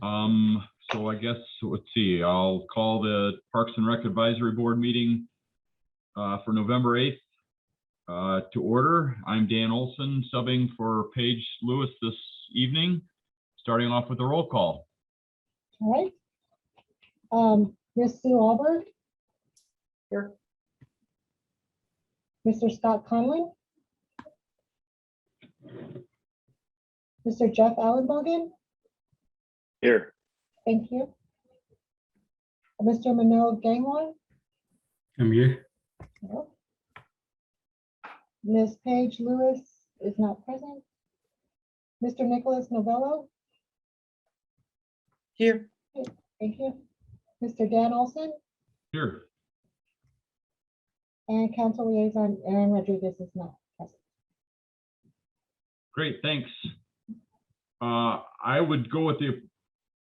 So I guess, let's see, I'll call the Parks and Rec Advisory Board meeting for November 8th to order. I'm Dan Olson, subbing for Paige Lewis this evening, starting off with a roll call. All right. Ms. Sue Albert. Here. Mr. Scott Conlon. Mr. Jeff Allenbogen. Here. Thank you. Mr. Manoj Gangwan. I'm here. No. Ms. Paige Lewis is not present. Mr. Nicholas Novello. Here. Thank you. Mr. Dan Olson. Here. And Council Liaison Aaron Rodriguez is not present. Great, thanks. I would go with the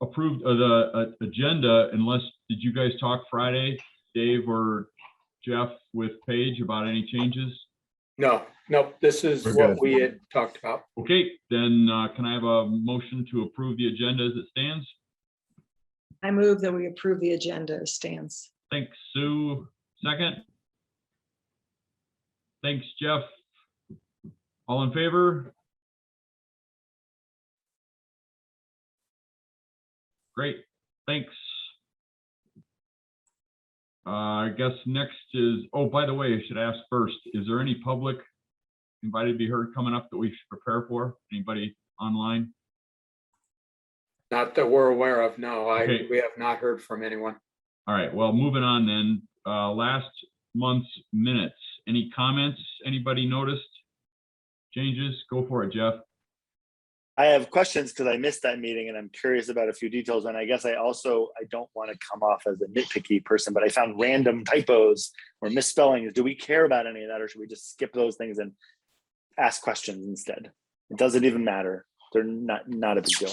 approved agenda unless, did you guys talk Friday, Dave or Jeff, with Paige about any changes? No, this is what we had talked about. Okay, then can I have a motion to approve the agenda as it stands? I move that we approve the agenda as stands. Thanks, Sue. Second? Thanks, Jeff. All in favor? Great, thanks. I guess next is, oh, by the way, I should ask first, is there any public invited to be heard coming up that we should prepare for? Anybody online? Not that we're aware of, no. Okay. We have not heard from anyone. All right, well, moving on then. Last month's minutes. Any comments? Anybody noticed changes? Go for it, Jeff. I have questions because I missed that meeting and I'm curious about a few details. And I guess I don't want to come off as a nitpicky person, but I found random typos or misspellings. Do we care about any of that, or should we just skip those things and ask questions instead? It doesn't even matter. They're not a big deal.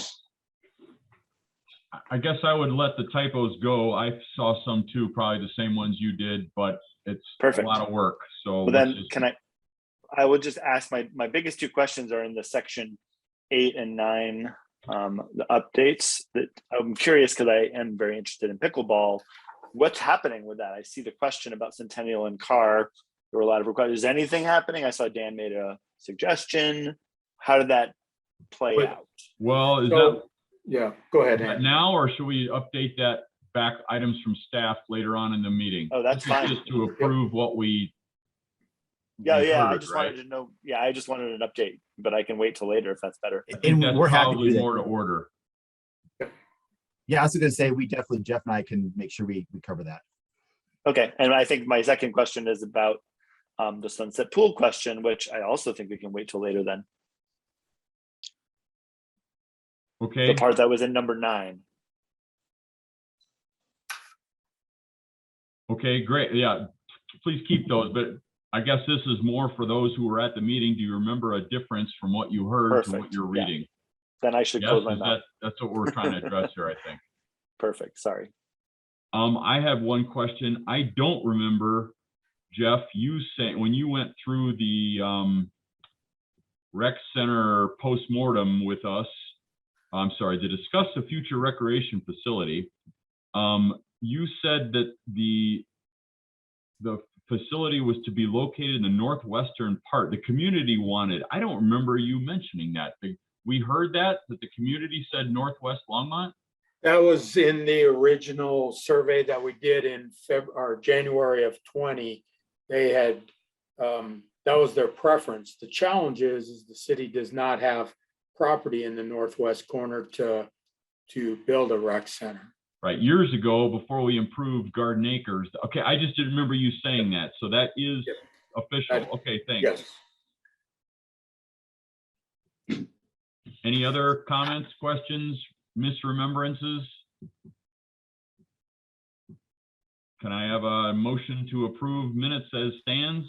I guess I would let the typos go. I saw some too, probably the same ones you did, but it's Perfect. A lot of work. So well, then I would just ask my biggest two questions are in the section 8 and 9, the updates. That I'm curious because I am very interested in pickleball. What's happening with that? I see the question about Centennial and Carr. There were a lot of requests. Is anything happening? I saw Dan made a suggestion. How did that play out? Well, Yeah, go ahead, Hank. now, or should we update that back items from staff later on in the meeting? Oh, that's fine. Just to approve what we. Yeah. heard, I just right? wanted to know. Yeah, I just wanted an update, but I can wait till later if that's better. I think that's we're happy to probably do that. more to order. Yeah, I was going to say Jeff and I can make sure we cover that. Okay, and I think my second question is about the sunset pool question, which I also think we can wait till later then. Okay. The part that was in number 9. Okay, great. Yeah, please keep those, but I guess this is more for those who were at the meeting. Do you remember a difference from what you heard to what Perfect, you're yeah. reading? Then I should Yes, close my mouth. that's what we're trying to address here, I think. Perfect, sorry. I have one question. I don't remember, Jeff, you saying when you went through the rec center postmortem with us, I'm sorry, to discuss the future recreation facility. You said that the facility was to be located in the northwestern part. The community wanted. I don't remember you mentioning that. We heard that the community said Northwest Longmont. That was in the original survey that we did in January of 20. They had, that was their preference. The challenge is the city does not have property in the northwest corner to build a rec center. Right, years ago, before we improved Garden Acres. Okay, I just didn't remember you saying that. So that is official. Okay, thanks. Yes. Any other comments, questions, misremembrances? Can I have a motion to approve minutes as stands?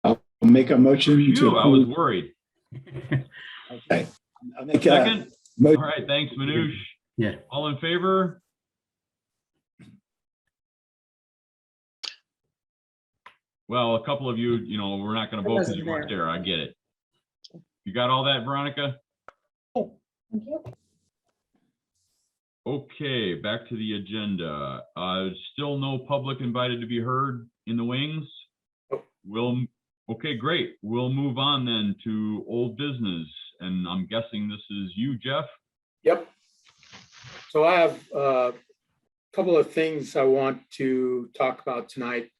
I'll make a motion to I was approve. worried. Okay. I'll make a Second? All motion. right, thanks, Manoj. Yeah. All in favor? Well, a couple of you, we're not going to vote because you weren't there. I get it. You got all that, Veronica? Thank you. Okay, back to the agenda. Still no public invited to be heard in the wings? Okay, great. We'll move on then to old business. And I'm guessing this is you, Jeff? Yep. So I have a couple of things I want to talk about tonight.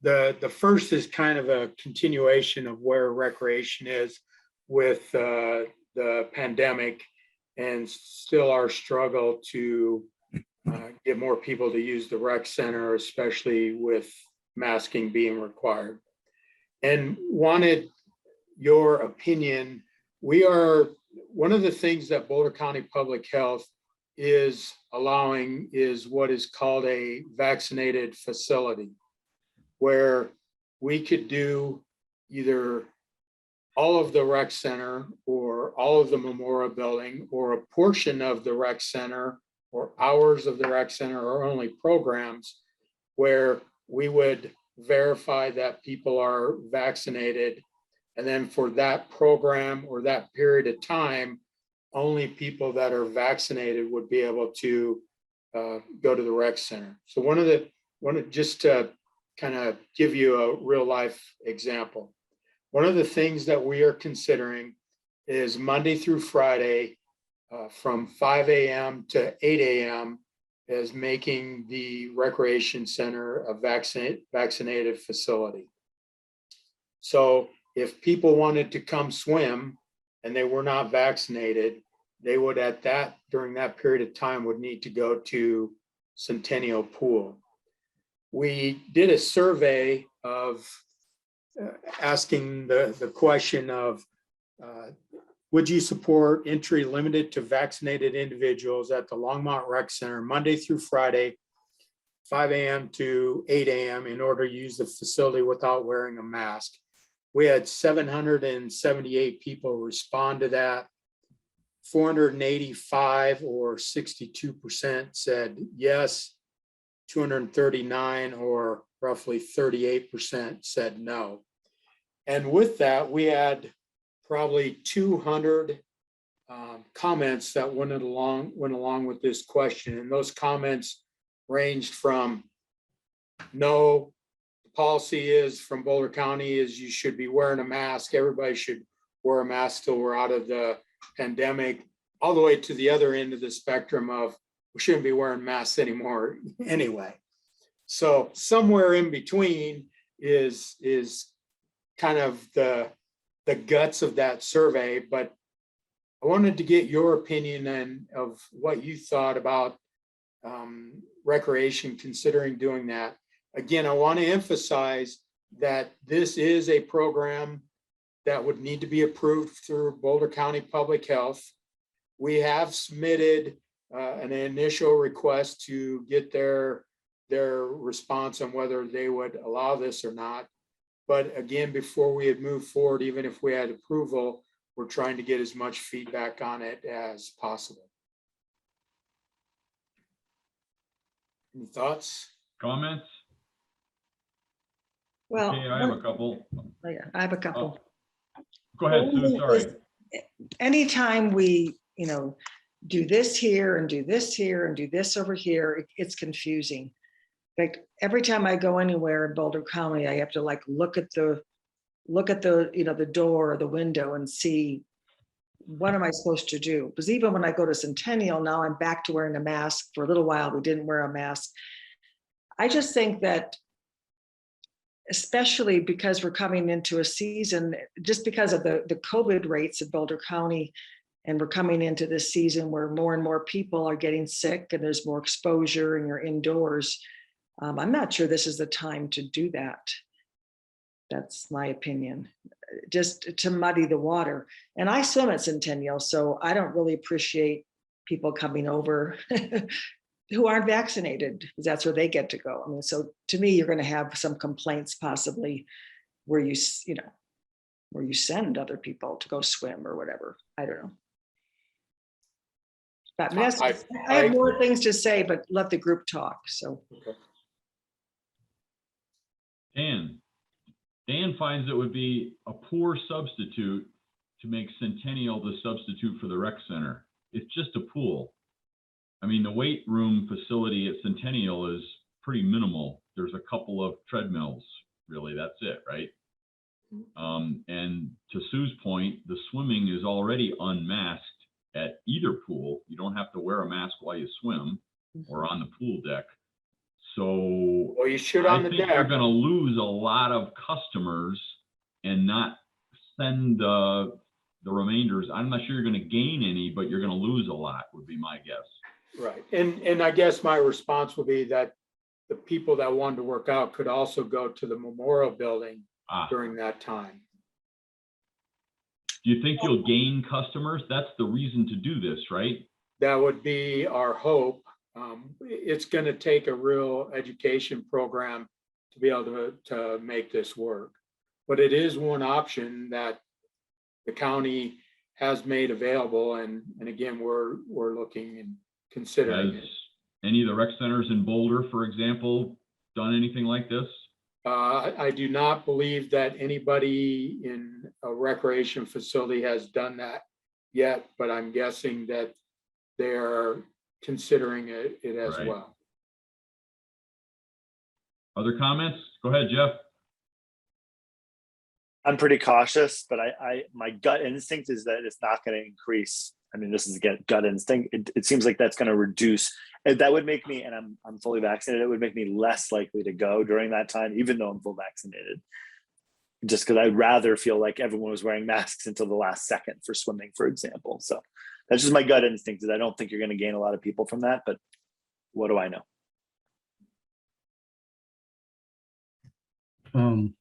The first is kind of a continuation of where recreation is with the pandemic and still our struggle to get more people to use the rec center, especially with masking being required. And wanted your opinion. One of the things that Boulder County Public Health is allowing is what is called a vaccinated facility, where we could do either all of the rec center or all of the memorial building or a portion of the rec center or hours of the rec center or only programs where we would verify that people are vaccinated. And then for that program or that period of time, only people that are vaccinated would be able to go to the rec center. So just to kind of give you a real life example. One of the things that we are considering is Monday through Friday from 5 a.m. to 8 a.m. is making the recreation center a vaccinated facility. So if people wanted to come swim and they were not vaccinated, they would during that period of time would need to go to Centennial Pool. We did a survey of asking the question of, would you support entry limited to vaccinated individuals at the Longmont Rec Center Monday through Friday, 5 a.m. to 8 a.m. in order to use the facility without wearing a mask? We had 778 people respond to that. 485 or 62% said yes. 239 or roughly 38% said no. And with that, we had probably 200 comments that went along with this question. And those comments ranged from no, the policy is from Boulder County is you should be wearing a mask. Everybody should wear a mask till we're out of the pandemic, all the way to the other end of the spectrum of we shouldn't be wearing masks anymore anyway. So somewhere in between is kind of the guts of that survey, but I wanted to get your opinion and of what you thought about recreation, considering doing that. Again, I want to emphasize that this is a program that would need to be approved through Boulder County Public Health. We have submitted an initial request to get their response on whether they would allow this or not. But again, before we had moved forward, even if we had approval, we're trying to get as much feedback on it as possible. Any thoughts? Comments? Well, Okay, I have a couple. I have a couple. Go ahead, Sue, sorry. Anytime we, do this here and do this here and do this over here, it's confusing. Like every time I go anywhere in Boulder County, I have to look at the the door or the window and see what am I supposed to do? Because even when I go to Centennial, now I'm back to wearing a mask. For a little while, we didn't wear a mask. I just think that, especially because we're coming into a season, just because of the COVID rates in Boulder County, and we're coming into this season where more and more people are getting sick and there's more exposure and you're indoors. I'm not sure this is the time to do that. That's my opinion, just to muddy the water. And I swim at Centennial, so I don't really appreciate people coming over who aren't vaccinated, because that's where they get to go. I mean, so to me, you're going to have some complaints possibly where you send other people to go swim or whatever. I don't know. But I have more things to say, but let the group talk. So. Okay. Dan finds it would be a poor substitute to make Centennial the substitute for the rec center. It's just a pool. I mean, the weight room facility at Centennial is pretty minimal. There's a couple of treadmills, really, that's it, right? And to Sue's point, the swimming is already unmasked at either pool. You don't have to wear a mask while you swim or on the pool deck. So Well, you should I on the think you're deck. gonna lose a lot of customers and not send the remainders. I'm not sure you're gonna gain any, but you're gonna lose a lot, would be my guess. Right. And I guess my response would be that the people that wanted to work out could also go to the memorial building Ah, during that time. do you think you'll gain customers? That's the reason to do this, right? That would be our hope. It's going to take a real education program to be able to make this work. But it is one option that the county has made available. And again, we're looking and considering Has it. any of the rec centers in Boulder, for example, done anything like this? I do not believe that anybody in a recreation facility has done that yet, but I'm guessing that they're considering it as Right. well. Other comments? Go ahead, Jeff. I'm pretty cautious, but my gut instinct is that it's not going to increase. I mean, this is again gut instinct. It seems like that's going to reduce. And that would make me, and I'm fully vaccinated, it would make me less likely to go during that time, even though I'm full vaccinated. Just because I'd rather feel like everyone was wearing masks until the last second for swimming, for example. So that's just my gut instinct, is I don't think you're going to gain a lot of people from that, but what do I know?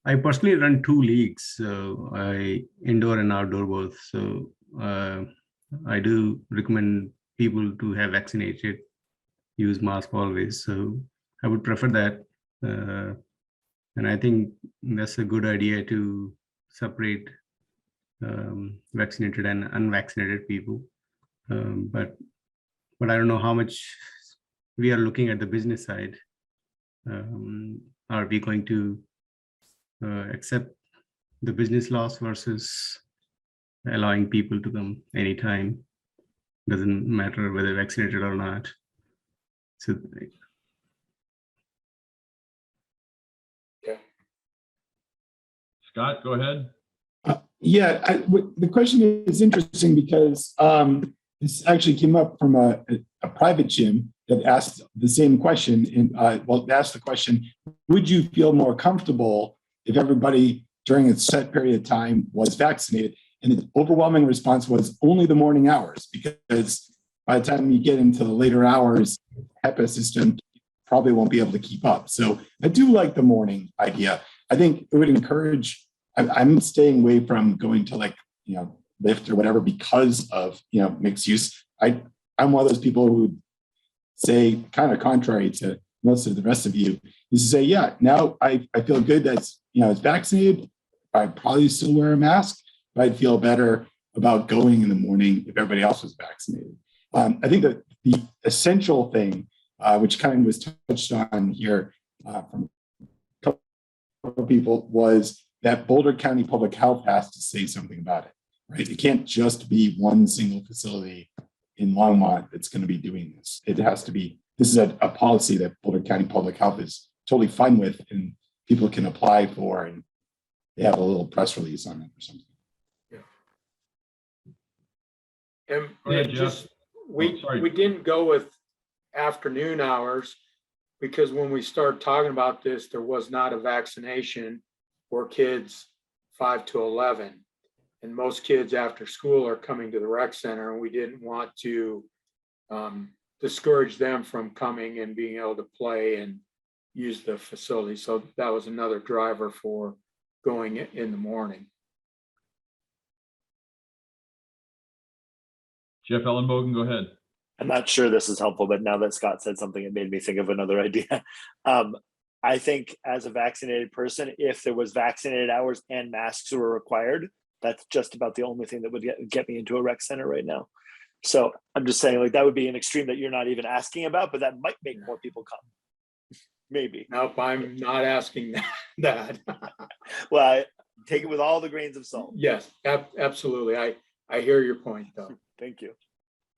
I personally run 2 leagues, so I indoor and outdoor both. So I do recommend people to have vaccinated, use mask always. So I would prefer that. And I think that's a good idea to separate vaccinated and unvaccinated people. But I don't know how much we are looking at the business side. Are we going to accept the business loss versus allowing people to come anytime? Doesn't matter whether vaccinated or not. So Scott, go ahead. The question is interesting because this actually came up from a private gym that asked the same question. And asked the question, would you feel more comfortable if everybody during a set period of time was vaccinated? And the overwhelming response was only the morning hours, because by the time you get into the later hours, HEPA system probably won't be able to keep up. So I do like the morning idea. I think it would encourage, I'm staying away from going to Lyft or whatever because of, mixed use. I'm one of those people who say, kind of contrary to most of the rest of you, is to say, yeah, now I feel good that it's vaccinated. I'd probably still wear a mask, but I'd feel better about going in the morning if everybody else was vaccinated. I think that the essential thing, which kind of was touched on here from a couple of people, was that Boulder County Public Health has to say something about it, right? It can't just be one single facility in Longmont that's going to be doing this. It has to be, this is a policy that Boulder County Public Health is totally fine with, and people can apply for, and they have a little press release on it or something. Yeah. And Go ahead, Jeff. we didn't go with afternoon hours because when we started talking about this, there was not a vaccination for kids 5 to 11. And most kids after school are coming to the rec center, and we didn't want to discourage them from coming and being able to play and use the facility. So that was another driver for going in the morning. Jeff Ellenbogen, go ahead. I'm not sure this is helpful, but now that Scott said something, it made me think of another idea. I think as a vaccinated person, if there was vaccinated hours and masks were required, that's just about the only thing that would get me into a rec center right now. So I'm just saying, that would be an extreme that you're not even asking about, but that might make more people come. Maybe. Nope, I'm not asking that. Well, take it with all the grains of salt. Yes, absolutely. I hear your point though. Thank you.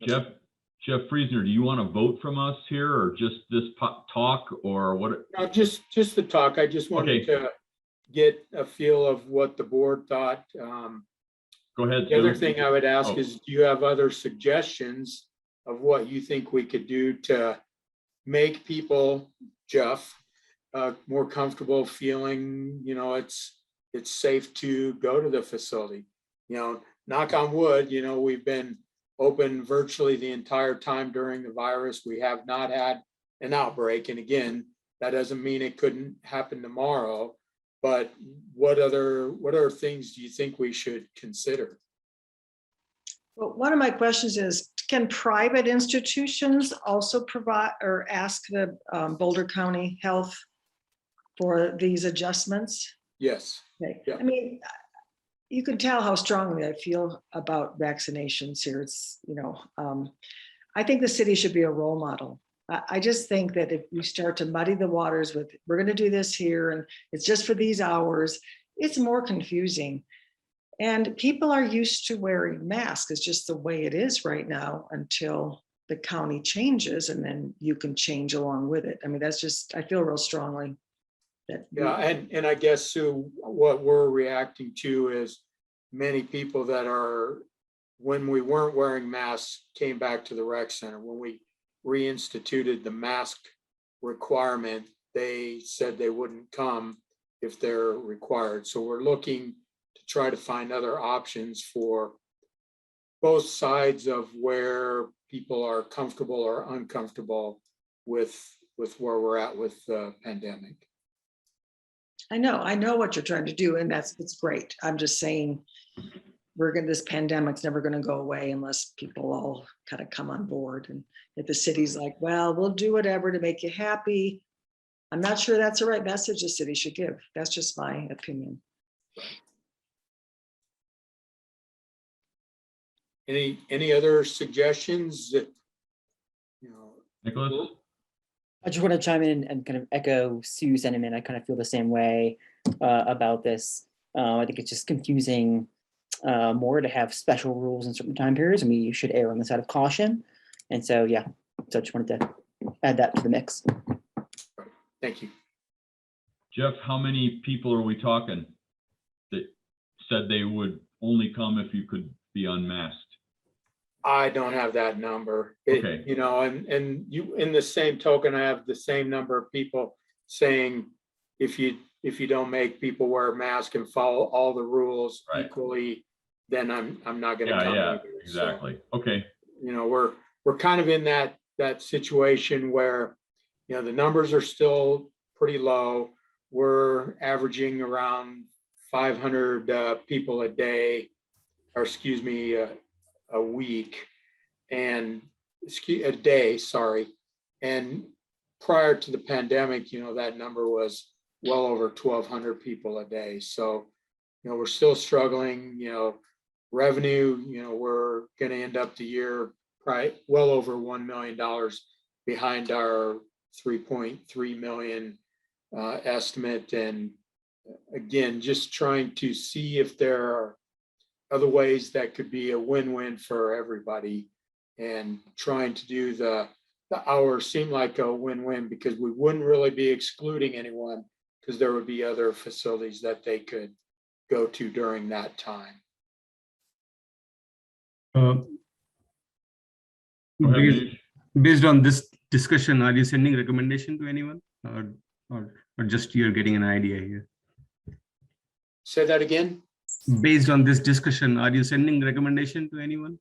Jeff Friesner, do you want to vote from us here or just this talk or what? No, just the talk. I just wanted to get a feel of what the board thought. Go ahead. The other Sue. thing I would ask Oh. is, do you have other suggestions of what you think we could do to make people, Jeff, more comfortable feeling, it's safe to go to the facility? Knock on wood, we've been open virtually the entire time during the virus. We have not had an outbreak. And again, that doesn't mean it couldn't happen tomorrow. But what other things do you think we should consider? Well, one of my questions is, can private institutions also provide or ask the Boulder County Health for these adjustments? Yes. Okay. Yeah. I mean, you can tell how strongly I feel about vaccinations here. It's, I think the city should be a role model. I just think that if we start to muddy the waters with, we're going to do this here and it's just for these hours, it's more confusing. And people are used to wearing masks. It's just the way it is right now until the county changes, and then you can change along with it. I mean, that's just, I feel real strongly that. Yeah, and I guess, Sue, what we're reacting to is many people that are, when we weren't wearing masks, came back to the rec center. When we reinstituted the mask requirement, they said they wouldn't come if they're required. So we're looking to try to find other options for both sides of where people are comfortable or uncomfortable with where we're at with the pandemic. I know what you're trying to do, and it's great. I'm just saying this pandemic's never going to go away unless people all kind of come on board. And if the city's like, well, we'll do whatever to make you happy, I'm not sure that's the right message the city should give. That's just my opinion. Any other suggestions that, Nicholas? I just want to chime in and kind of echo Sue's sentiment. I kind of feel the same way about this. I think it's just confusing more to have special rules in certain time periods, and we should err on the side of caution. And so, yeah, so I just wanted to add that to the mix. Thank you. Jeff, how many people are we talking that said they would only come if you could be unmasked? I don't have that number. Okay. And you, in the same token, I have the same number of people saying, if you don't make people wear a mask and follow all the rules Right. equally, then I'm not going to come. Yeah, either. exactly. So, Okay. we're kind of in that situation where, the numbers are still pretty low. We're averaging around 500 people a day, or excuse me, a week, and a day, sorry. And prior to the pandemic, that number was well over 1,200 people a day. So, we're still struggling, revenue, we're going to end up the year probably well over $1 million behind our 3.3 million estimate. And again, just trying to see if there are other ways that could be a win-win for everybody, and trying to do the hours seem like a win-win, because we wouldn't really be excluding anyone, because there would be other facilities that they could go to during that time. Go ahead, Based, Manish. based on this discussion, are you sending recommendation to anyone, or just you're getting an idea here? Say that again? Based on this discussion, are you sending recommendation to anyone?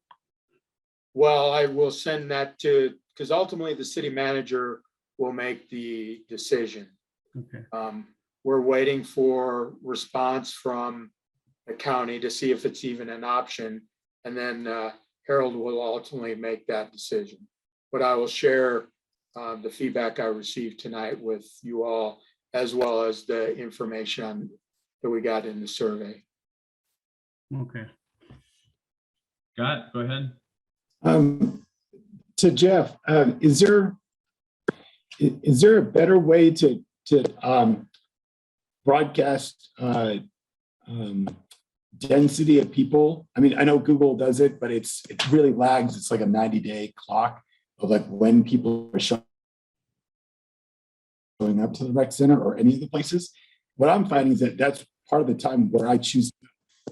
Well, I will send that because ultimately the city manager will make the decision. Okay. We're waiting for response from the county to see if it's even an option. And then Harold will ultimately make that decision. But I will share the feedback I received tonight with you all, as well as the information that we got in the survey. Okay. Scott, go ahead. To Jeff, is there a better way to broadcast density of people. I mean, I know Google does it, but it really lags. It's like a 90-day clock of like when people are showing up to the rec center or any of the places. What I'm finding is that that's part of the time where I choose,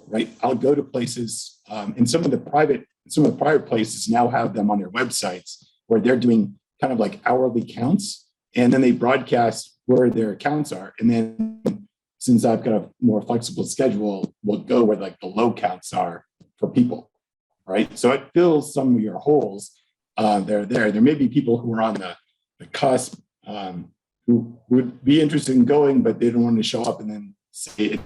right? I'll go to places, and some of the private places now have them on their websites where they're doing kind of like hourly counts, and then they broadcast where their accounts are. And then since I've got a more flexible schedule, we'll go where like the low counts are for people, right? So it fills some of your holes. They're there. There may be people who are on the cusp who would be interested in going, but they don't want to show up and then say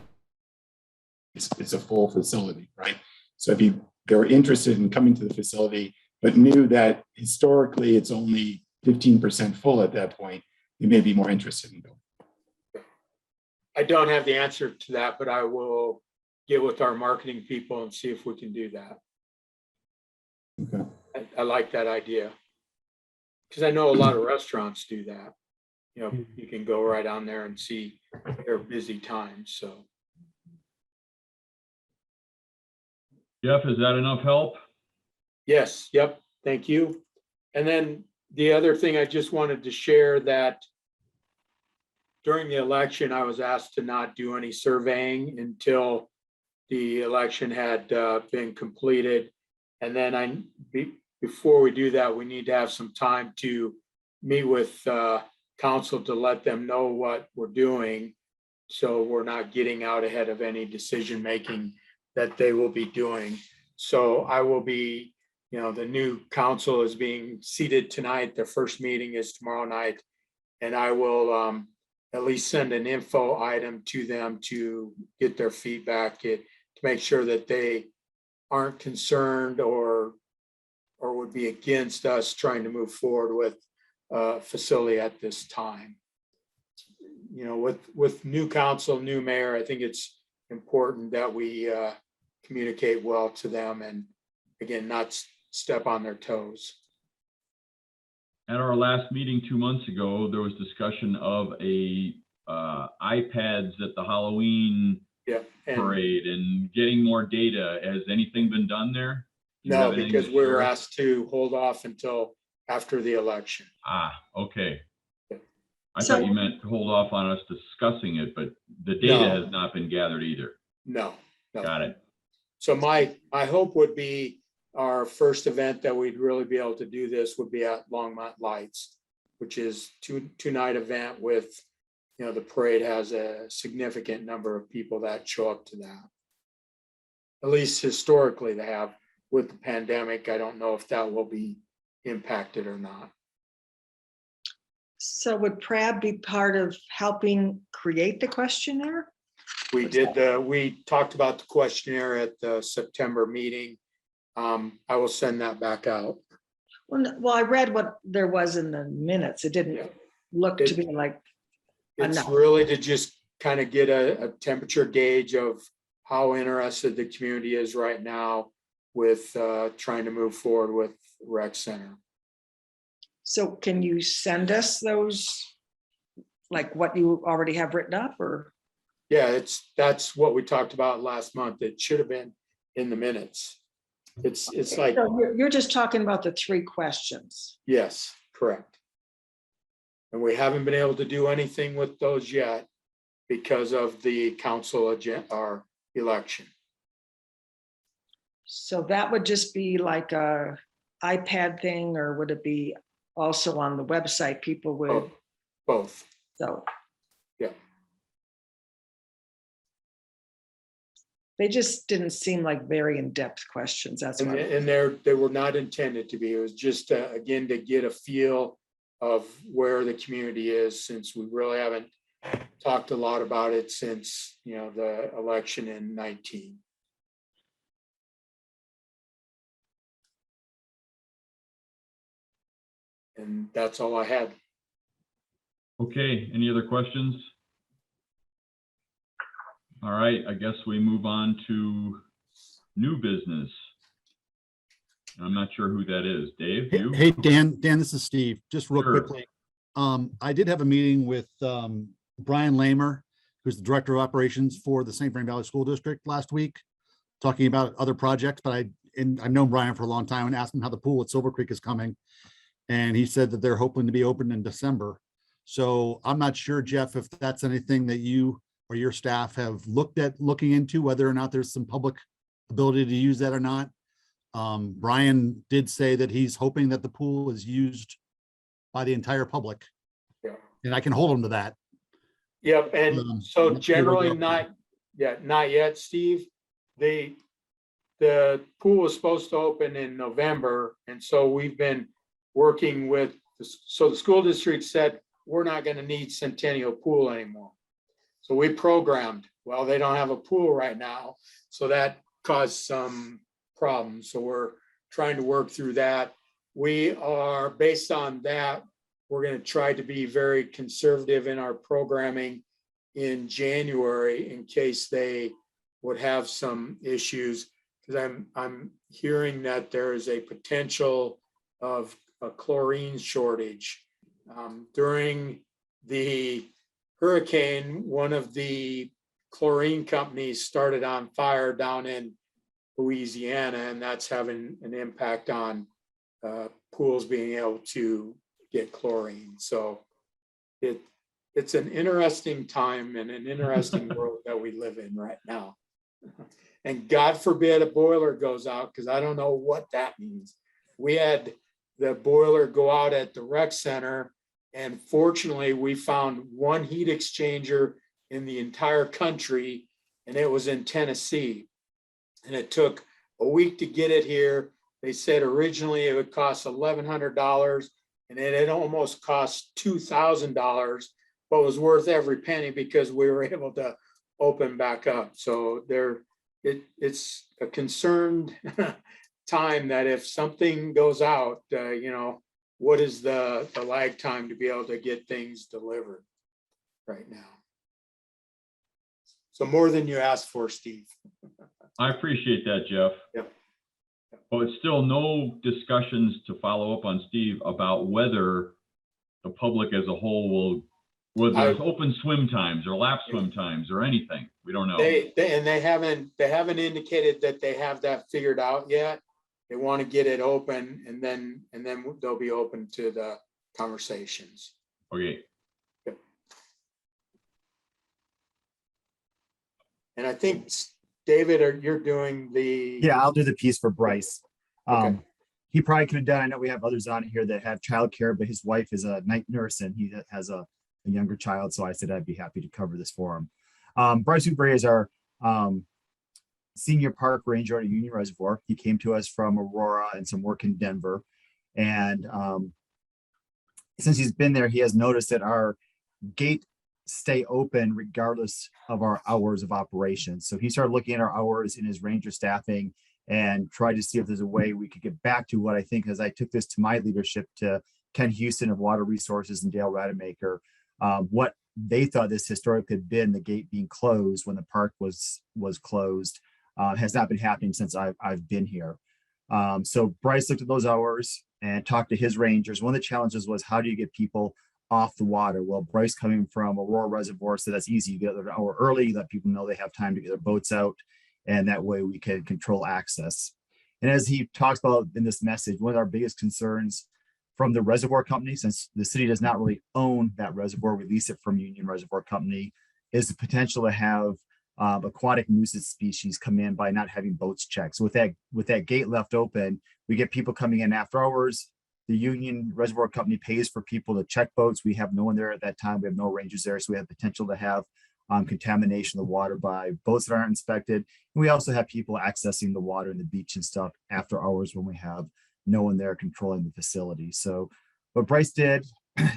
it's a full facility, right? So if they were interested in coming to the facility, but knew that historically it's only 15% full at that point, they may be more interested in going. I don't have the answer to that, but I will get with our marketing people and see if we can do that. Okay. I like that idea. Because I know a lot of restaurants do that. You know, you can go right on there and see their busy times, so. Jeff, is that enough help? Yes, yep, thank you. And then the other thing I just wanted to share that during the election, I was asked to not do any surveying until the election had been completed. And then before we do that, we need to have some time to meet with council to let them know what we're doing. So we're not getting out ahead of any decision-making that they will be doing. So I will be, the new council is being seated tonight. Their first meeting is tomorrow night. And I will at least send an info item to them to get their feedback, to make sure that they aren't concerned or would be against us trying to move forward with a facility at this time. With new council, new mayor, I think it's important that we communicate well to them and again, not step on their toes. At our last meeting 2 months ago, there was discussion of iPads at the Halloween parade and getting more data. Has anything been done there? No, because we were asked to hold off until after the election. Okay. I So- thought you meant to hold off on us discussing it, but the data has not been gathered either. No. Got it. So my hope would be our first event that we'd really be able to do this would be at Longmont Lights, which is two-night event with, the parade has a significant number of people that show up to that. At least historically they have. With the pandemic, I don't know if that will be impacted or not. So would Prab be part of helping create the questionnaire? We talked about the questionnaire at the September meeting. I will send that back out. Well, I read what there was in the minutes. It didn't look to be like It's enough. really to just kind of get a temperature gauge of how interested the community is right now with trying to move forward with rec center. So can you send us those, like what you already have written up, or? Yeah, that's what we talked about last month. It should have been in the minutes. It's like, So you're just talking about the 3 questions. yes, correct. And we haven't been able to do anything with those yet because of the council agenda or election. So that would just be like a iPad thing, or would it be also on the website? People would, Both. so. Yeah. They just didn't seem like very in-depth questions. That's And, why. and they were not intended to be. It was just, again, to get a feel of where the community is, since we really haven't talked a lot about it since, the election in 19. And that's all I had. Okay, any other questions? All right, I guess we move on to new business. I'm not sure who that is. Dave, you? Hey, Dan, this is Steve. Just real Sure. quickly. I did have a meeting with Brian Lamer who's the director of operations for the St. Vrain Valley School District last week, talking about other projects, but I've known Brian for a long time and asked him how the pool at Silver Creek is coming. And he said that they're hoping to be open in December. So I'm not sure, Jeff, if that's anything that you or your staff have looking into, whether or not there's some public ability to use that or not. Brian did say that he's hoping that the pool is used by the entire public. Yeah. And I can hold him to that. Yep, and so let's see where generally we go. not yet, Steve. The pool was supposed to open in November, and so we've been working with, so the school district said, we're not gonna need Centennial Pool anymore. So we programmed, well, they don't have a pool right now, so that caused some problems. So we're trying to work through that. We are, based on that, we're going to try to be very conservative in our programming in January in case they would have some issues. Because I'm hearing that there is a potential of a chlorine shortage. During the hurricane, one of the chlorine companies started on fire down in Louisiana, and that's having an impact on pools being able to get chlorine. So it's an interesting time and an interesting world that we live in right now. And God forbid a boiler goes out, because I don't know what that means. We had the boiler go out at the rec center, and fortunately we found one heat exchanger in the entire country, and it was in Tennessee. And it took a week to get it here. They said originally it would cost $1,100, and it had almost cost $2,000, but was worth every penny because we were able to open back up. So it's a concerned time that if something goes out, what is the lag time to be able to get things delivered right now? So more than you asked for, Steve. I appreciate that, Jeff. Yep. But it's still no discussions to follow up on, Steve, about whether the public as a whole will, whether there's open swim times or lap swim times or anything. We don't know. They haven't indicated that they have that figured out yet. They want to get it open, and then they'll be open to the conversations. Okay. And I think, David, you're doing the. Yeah, I'll do the piece for Bryce. Okay. He probably could have done, I know we have others on here that have childcare, but his wife is a night nurse and he has a younger child. So I said I'd be happy to cover this for him. Bryce Oubre is our senior park ranger at Union Reservoir. He came to us from Aurora and some work in Denver. And since he's been there, he has noticed that our gate stay open regardless of our hours of operation. So he started looking at our hours in his ranger staffing and tried to see if there's a way we could get back to what I think, as I took this to my leadership, to Ken Houston of Water Resources and Dale Rademacher, what they thought this historically had been, the gate being closed when the park was closed, has not been happening since I've been here. So Bryce looked at those hours and talked to his rangers. One of the challenges was, how do you get people off the water? Well, Bryce, coming from Aurora Reservoir, so that's easy. You get there an hour early, let people know they have time to get their boats out, and that way we can control access. And as he talks about in this message, one of our biggest concerns from the reservoir company, since the city does not really own that reservoir, we lease it from Union Reservoir Company, is the potential to have aquatic nuisance species come in by not having boats checked. So with that gate left open, we get people coming in after hours. The Union Reservoir Company pays for people to check boats. We have no one there at that time. We have no rangers there. So we have potential to have contamination of the water by boats that aren't inspected. And we also have people accessing the water and the beach and stuff after hours when we have no one there controlling the facility. So what Bryce did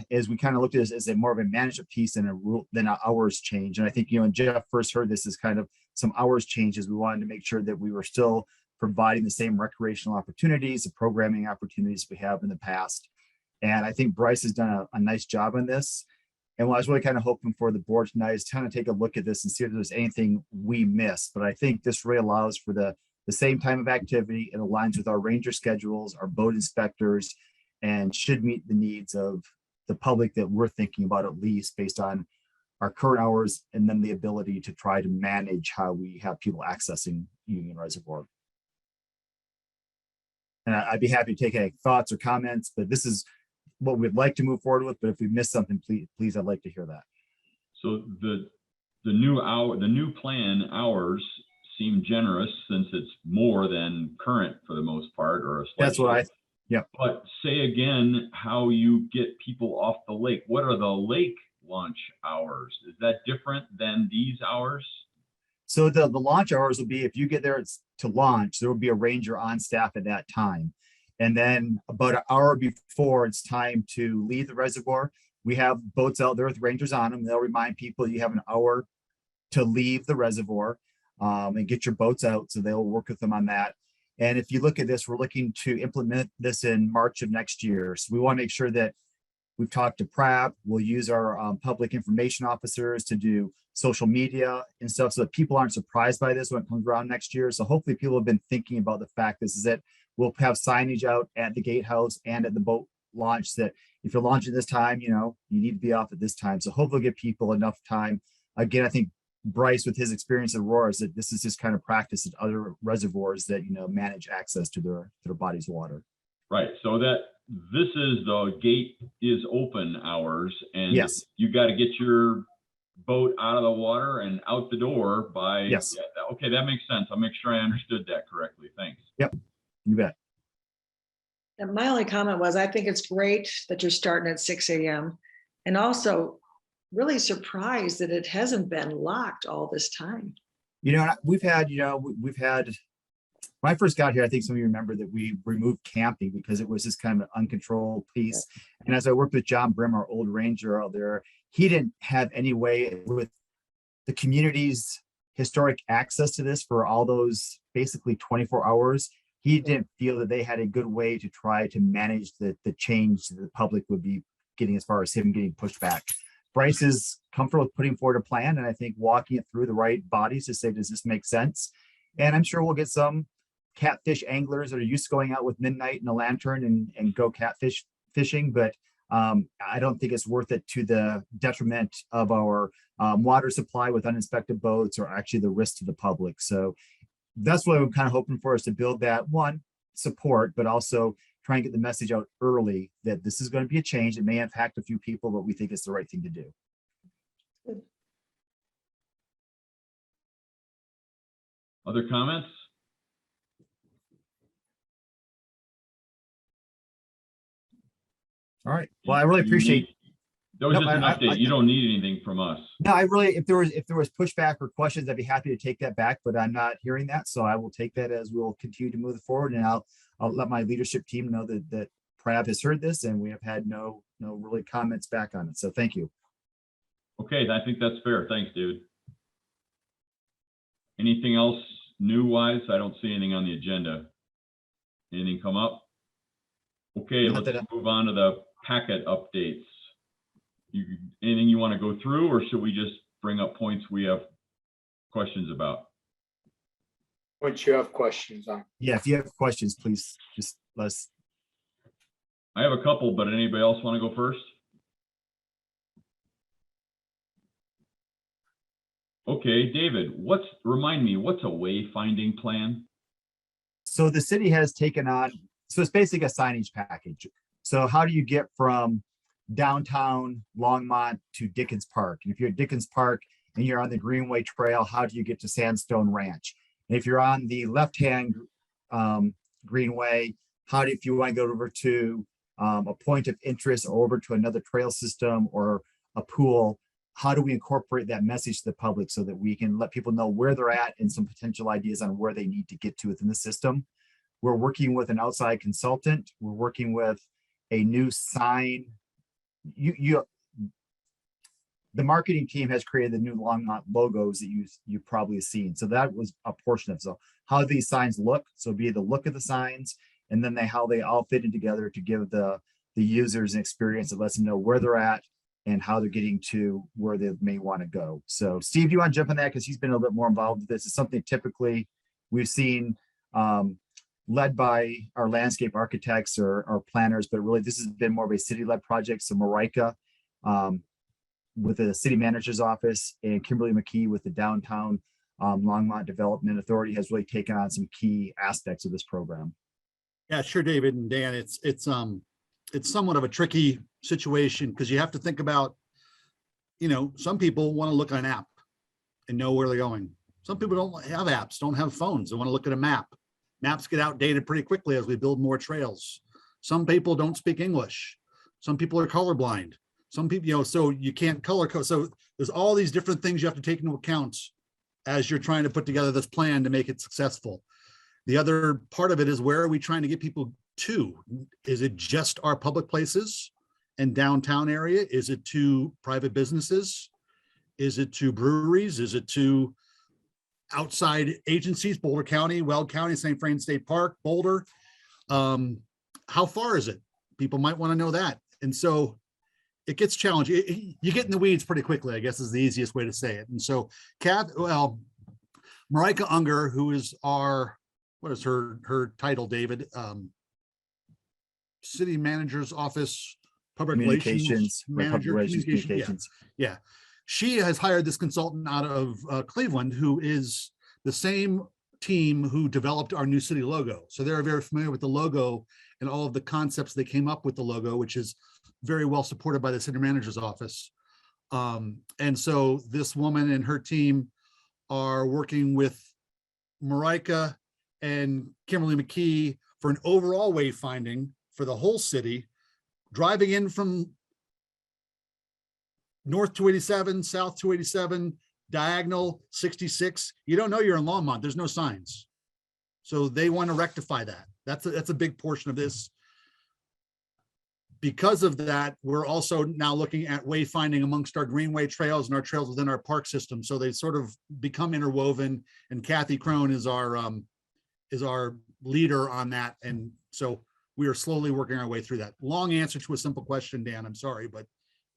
is we kind of looked at this as a more of a management piece than an hours change. And I think, when Jeff first heard this as kind of some hours changes, we wanted to make sure that we were still providing the same recreational opportunities, the programming opportunities we have in the past. And I think Bryce has done a nice job on this. And what I was really kind of hoping for the board tonight is kind of take a look at this and see if there's anything we missed. But I think this really allows for the same time of activity. It aligns with our ranger schedules, our boat inspectors, and should meet the needs of the public that we're thinking about, at least based on our current hours, and then the ability to try to manage how we have people accessing Union Reservoir. And I'd be happy to take any thoughts or comments, but this is what we'd like to move forward with. But if we miss something, please, I'd like to hear that. So the new plan hours seem generous since it's more than current for the most part, or a slight That's what shift. But say again how you get people off the lake. What are the lake launch hours? Is that different than these hours? So the launch hours will be, if you get there to launch, there will be a ranger on staff at that time. And then about an hour before it's time to leave the reservoir, we have boats out there with rangers on them. They'll remind people you have an hour to leave the reservoir and get your boats out. So they'll work with them on that. And if you look at this, we're looking to implement this in March of next year. So we want to make sure that we've talked to PrAB. We'll use our public information officers to do social media and stuff so that people aren't surprised by this when it comes around next year. So hopefully people have been thinking about the fact this is it. We'll have signage out at the gatehouse and at the boat launch that if you're launching this time, you need to be off at this time. So hopefully give people enough time. Again, I think Bryce, with his experience at Aurora, is that this is just kind of practice at other reservoirs that, manage access to their bodies of water. Right. So that this is the gate is open hours, and yes, you got to get your boat out of the water and out the door by. Yes. Yeah, okay, that makes sense. I'll make sure I understood that correctly. Thanks. Yep. You bet. And my only comment was, I think it's great that you're starting at 6 a.m. and also really surprised that it hasn't been locked all this time. We've had, when I first got here, I think some of you remember that we removed camping because it was just kind of an uncontrolled piece. And as I worked with John Brim, our old ranger out there, he didn't have any way with the community's historic access to this for all those basically 24 hours. He didn't feel that they had a good way to try to manage the change that the public would be getting as far as him getting pushed back. Bryce is comfortable with putting forward a plan, and I think walking it through the right bodies to say, does this make sense? And I'm sure we'll get some catfish anglers that are used to going out with midnight and a lantern and go catfish fishing, but I don't think it's worth it to the detriment of our water supply with uninspected boats or actually the risk to the public. So that's what I'm kind of hoping for, is to build that one support, but also try and get the message out early that this is going to be a change. It may impact a few people, but we think it's the right thing to do. Other comments? All right. Well, I really appreciate. That was just an update. You don't need anything from us. No, if there was pushback or questions, I'd be happy to take that back, but I'm not hearing that. So I will take that as we'll continue to move forward, and I'll let my leadership team know that PrAB has heard this and we have had no really comments back on it. So thank you. Okay, I think that's fair. Thanks, David. Anything else new wise? I don't see anything on the agenda. Anything come up? Okay, Not let's that move on to the packet updates. Anything you want to go through, or should we just bring up points we have questions about? What you have questions on? Yeah, if you have questions, please just let us. I have a couple, but anybody else want to go first? Okay, David, remind me, what's a wayfinding plan? So the city has taken on, so it's basically a signage package. So how do you get from downtown Longmont to Dickens Park? And if you're at Dickens Park and you're on the Greenway Trail, how do you get to Sandstone Ranch? And if you're on the left-hand Greenway, if you want to go over to a point of interest or over to another trail system or a pool, how do we incorporate that message to the public so that we can let people know where they're at and some potential ideas on where they need to get to within the system? We're working with an outside consultant. We're working with a new sign. The marketing team has created the new Longmont logos that you've probably seen. So that was a portion of it. So how these signs look, so be the look of the signs, and then how they all fit in together to give the users an experience that lets them know where they're at and how they're getting to where they may want to go. So Steve, do you want to jump on that? Because he's been a little bit more involved with this. It's something typically we've seen led by our landscape architects or planners, but really this has been more of a city-led project. So Marika with the city manager's office, and Kimberly McKee with the downtown Longmont Development Authority has really taken on some key aspects of this program. Yeah, sure, David and Dan. It's somewhat of a tricky situation because you have to think about, some people want to look at an app and know where they're going. Some people don't have apps, don't have phones. They want to look at a map. Maps get outdated pretty quickly as we build more trails. Some people don't speak English. Some people are colorblind. Some people, so you can't color code. So there's all these different things you have to take into account as you're trying to put together this plan to make it successful. The other part of it is, where are we trying to get people to? Is it just our public places and downtown area? Is it to private businesses? Is it to breweries? Is it to outside agencies, Boulder County, Weld County, St. Francis State Park, Boulder? How far is it? People might want to know that. And so it gets challenging. You get in the weeds pretty quickly, I guess is the easiest way to say it. And so Marika Unger, who is what is her title, David? City Manager's Office, Public Relations Manager. Communications. Yeah. She has hired this consultant out of Cleveland, who is the same team who developed our new city logo. So they're very familiar with the logo and all of the concepts that came up with the logo, which is very well supported by the city manager's office. And so this woman and her team are working with Marika and Kimberly McKee for an overall wayfinding for the whole city, driving in from North 287, South 287, diagonal 66. You don't know you're in Longmont. There's no signs. So they want to rectify that. That's a big portion of this. Because of that, we're also now looking at wayfinding amongst our greenway trails and our trails within our park system. So they sort of become interwoven, and Kathy Crone is our leader on that. And so we are slowly working our way through that. Long answer to a simple question, Dan, I'm sorry, but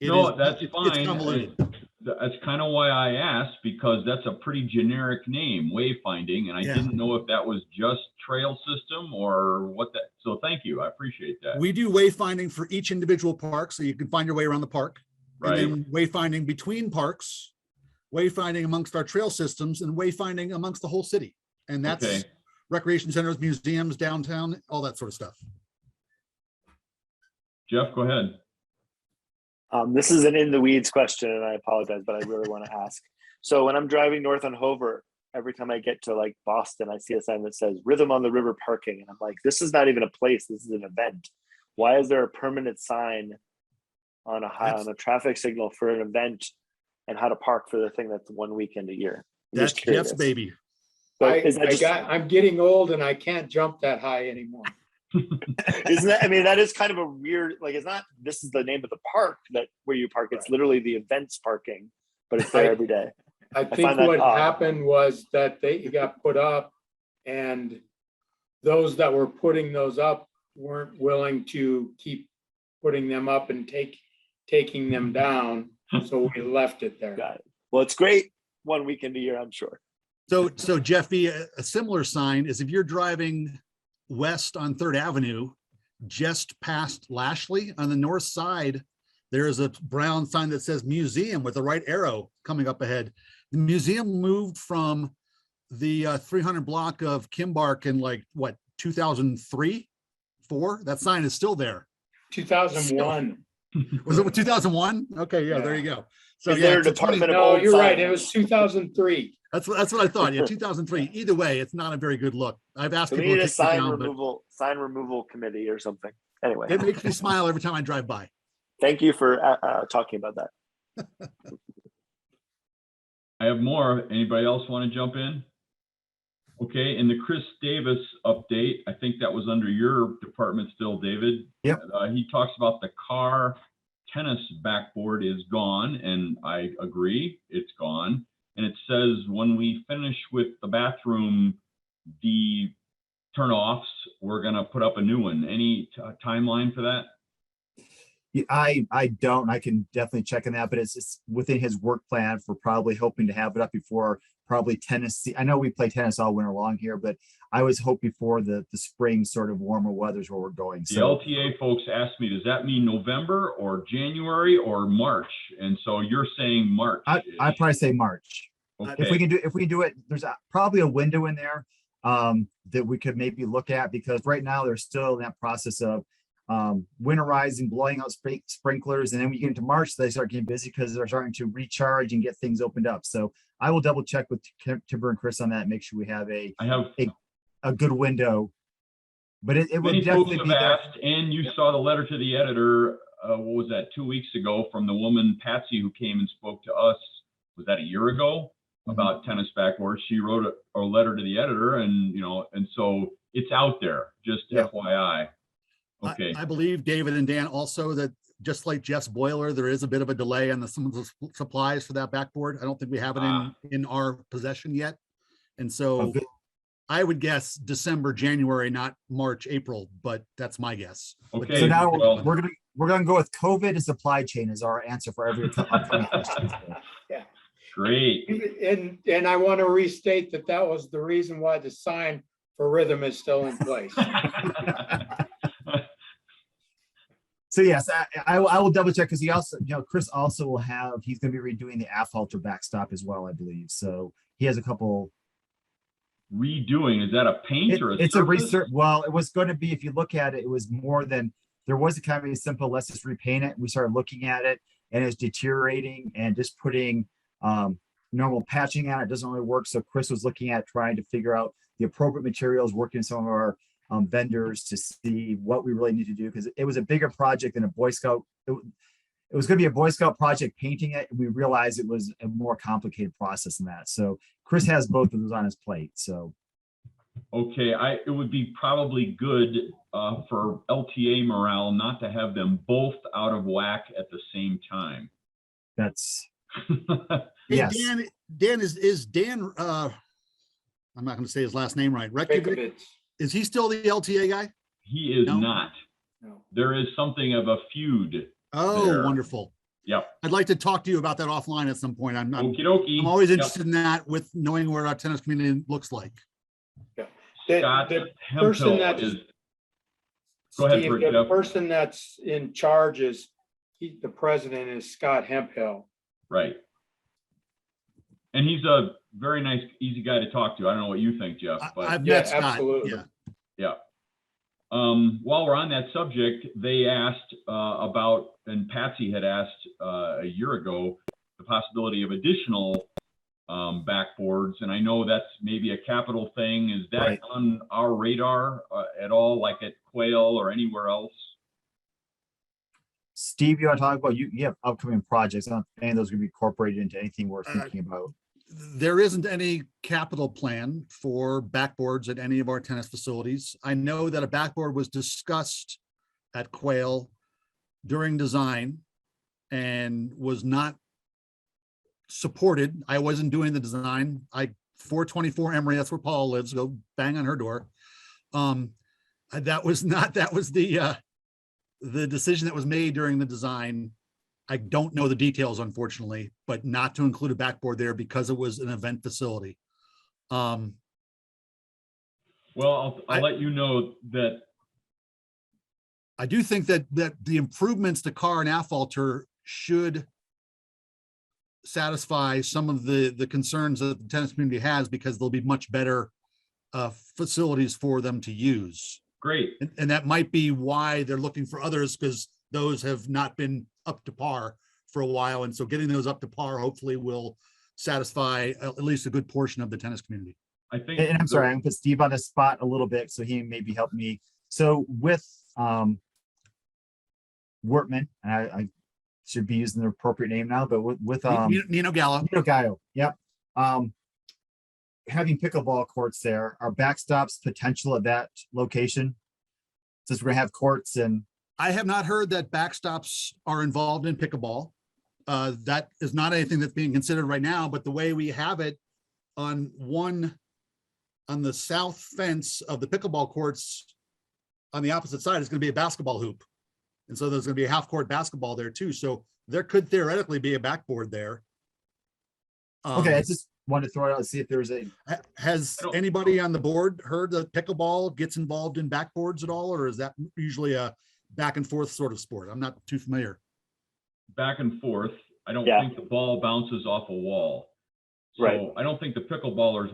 that's fine. It's convoluted. That's kind of why I asked, because that's a pretty generic name, wayfinding, and I didn't know if that was just trail system or what that. So thank you, I appreciate that. We do wayfinding for each individual park, so you can find your way around the park. Right. And then wayfinding between parks, wayfinding amongst our trail systems, and wayfinding amongst the whole city. And that's recreation centers, museums, downtown, all that sort of stuff. Jeff, go ahead. This is an in the weeds question, and I apologize, but I really want to ask. So when I'm driving north on Hover, every time I get to like Boston, I see a sign that says Rhythm on the River parking. And I'm like, this is not even a place, this is an event. Why is there a permanent sign on a traffic signal for an event and how to park for the thing that's 1 weekend a year? That's Jeff's baby. But is that I'm getting old and I can't jump that high anymore. Isn't that, I mean, that is kind of a weird, like, it's not, this is the name of the park that where you park. It's literally the events parking, but it's there every day. I think what happened was that they got put up, and those that were putting those up weren't willing to keep putting them up and taking them down. So we left it there. Got it. Well, it's great 1 weekend a year, I'm sure. So Jeffy, a similar sign is if you're driving west on 3rd Avenue, just past Lashley on the north side, there is a brown sign that says museum with the right arrow coming up ahead. The museum moved from the 300 block of Kimbark in 2003, 4. That sign is still there. 2001. Was it 2001? Okay, yeah, there you go. So is there a department of No, old you're signs? right. It was 2003. That's what I thought. Yeah, 2003. Either way, it's not a very good look. I've asked So we people need to a take it sign removal committee or something. Anyway, it makes me smile every time I drive by. thank you for talking about that. I have more. Anybody else want to jump in? Okay, and the Chris Davis update, I think that was under your department still, David. Yep. He talks about the car tennis backboard is gone, and I agree, it's gone. And it says when we finish with the bathroom, the turnoffs, we're gonna put up a new one. Any timeline for that? Yeah, I don't. I can definitely check on that, but it's within his work plan for probably hoping to have it up before probably tennis. I know we play tennis all winter long here, but I was hoping for the spring sort of warmer weathers where we're going. The So LTA folks asked me, does that mean November or January or March? And so you're saying March. I'd probably say March. Okay. If we can do it, there's probably a window in there that we could maybe look at, because right now they're still in that process of winterizing, blowing out sprinklers, and then we get into March, they start getting busy because they're starting to recharge and get things opened up. So I will double check with Timber and Chris on that, make sure we have a good window. But it would Many folks definitely have be there. asked, and you saw the letter to the editor, what was that, 2 weeks ago, from the woman Patsy who came and spoke to us, was that a year ago, about tennis backboards? She wrote a letter to the editor, and and so it's out there, just FYI. Okay. I believe David and Dan also that just like Jeff's boiler, there is a bit of a delay on some of the supplies for that backboard. I don't think we have it in our possession yet. And so I would guess December, January, not March, April, but that's my guess. Okay. So now we're gonna go with COVID and supply chain as our answer for every upcoming question. Yeah. Great. And I want to restate that was the reason why the sign for Rhythm is still in place. So yes, I will double check, because he also, Chris also will have, he's going to be redoing the Afhalter backstop as well, I believe. So he has a couple. Redoing, is that a paint or a It's surface? a research. Well, it was going to be, if you look at it, it was more than, there was a kind of a simple, let's just repaint it. We started looking at it and it's deteriorating, and just putting normal patching on it doesn't really work. So Chris was looking at trying to figure out the appropriate materials, working with some of our vendors to see what we really need to do, because it was a bigger project than a Boy Scout. It was going to be a Boy Scout project painting it. We realized it was a more complicated process than that. So Chris has both of those on his plate. So okay, it would be probably good for LTA morale not to have them both out of whack at the same time. that's Hey, yes. Dan is Dan. I'm not going to say his last name right. Rekovic. Is he still the LTA guy? He is No? not. No. There is something of a feud. Oh, There. wonderful. Yep. I'd like to talk to you about that offline at some point. I'm Okie dokie. I'm always Yep. interested in that, with knowing what our tennis community looks like. Scott The person Hemphill that's is. Go ahead, Steve, Jeff. the person that's in charge is, the president is Scott Hemphill. Right. And he's a very nice, easy guy to talk to. I don't know what you think, Jeff, but I've Yeah, met Scott. absolutely. Yeah. yeah. While we're on that subject, they asked about, and Patsy had asked a year ago, the possibility of additional backboards. And I know that's maybe a capital thing. Is that Right. on our radar at all, like at Quail or anywhere else? Steve, you want to talk about, you have upcoming projects? I don't think any of those going to be incorporated into anything we're thinking about. There isn't any capital plan for backboards at any of our tennis facilities. I know that a backboard was discussed at Quail during design and was not supported. I wasn't doing the design. 424 Emory, that's where Paul lives. Go bang on her door. That was the decision that was made during the design. I don't know the details, unfortunately, but not to include a backboard there because it was an event facility. Well, I'll let you know that. I do think that the improvements to Carr and Afhalter should satisfy some of the concerns that the tennis community has, because there'll be much better facilities for them to use. Great. And that might be why they're looking for others, because those have not been up to par for a while. And so getting those up to par hopefully will satisfy at least a good portion of the tennis community. I think. And I'm sorry, I'm gonna put Steve on the spot a little bit, so he maybe help me. So with Wortman, and I should be using the appropriate name now, but with Nino Gallo. Nino Gallo, yep. Having pickleball courts there, are backstops potential at that location? Since we're gonna have courts, and I have not heard that backstops are involved in pickleball. That is not anything that's being considered right now, but the way we have it on the south fence of the pickleball courts on the opposite side is going to be a basketball hoop. And so there's going to be a half court basketball there too. So there could theoretically be a backboard there. okay, it's just, wanted to throw it out and see if there's a, Has I don't- anybody on the board heard that pickleball gets involved in backboards at all, or is that usually a back and forth sort of sport? I'm not too familiar. Back and forth. I don't Yeah. think the ball bounces off a wall. Right. So I don't think the pickleballers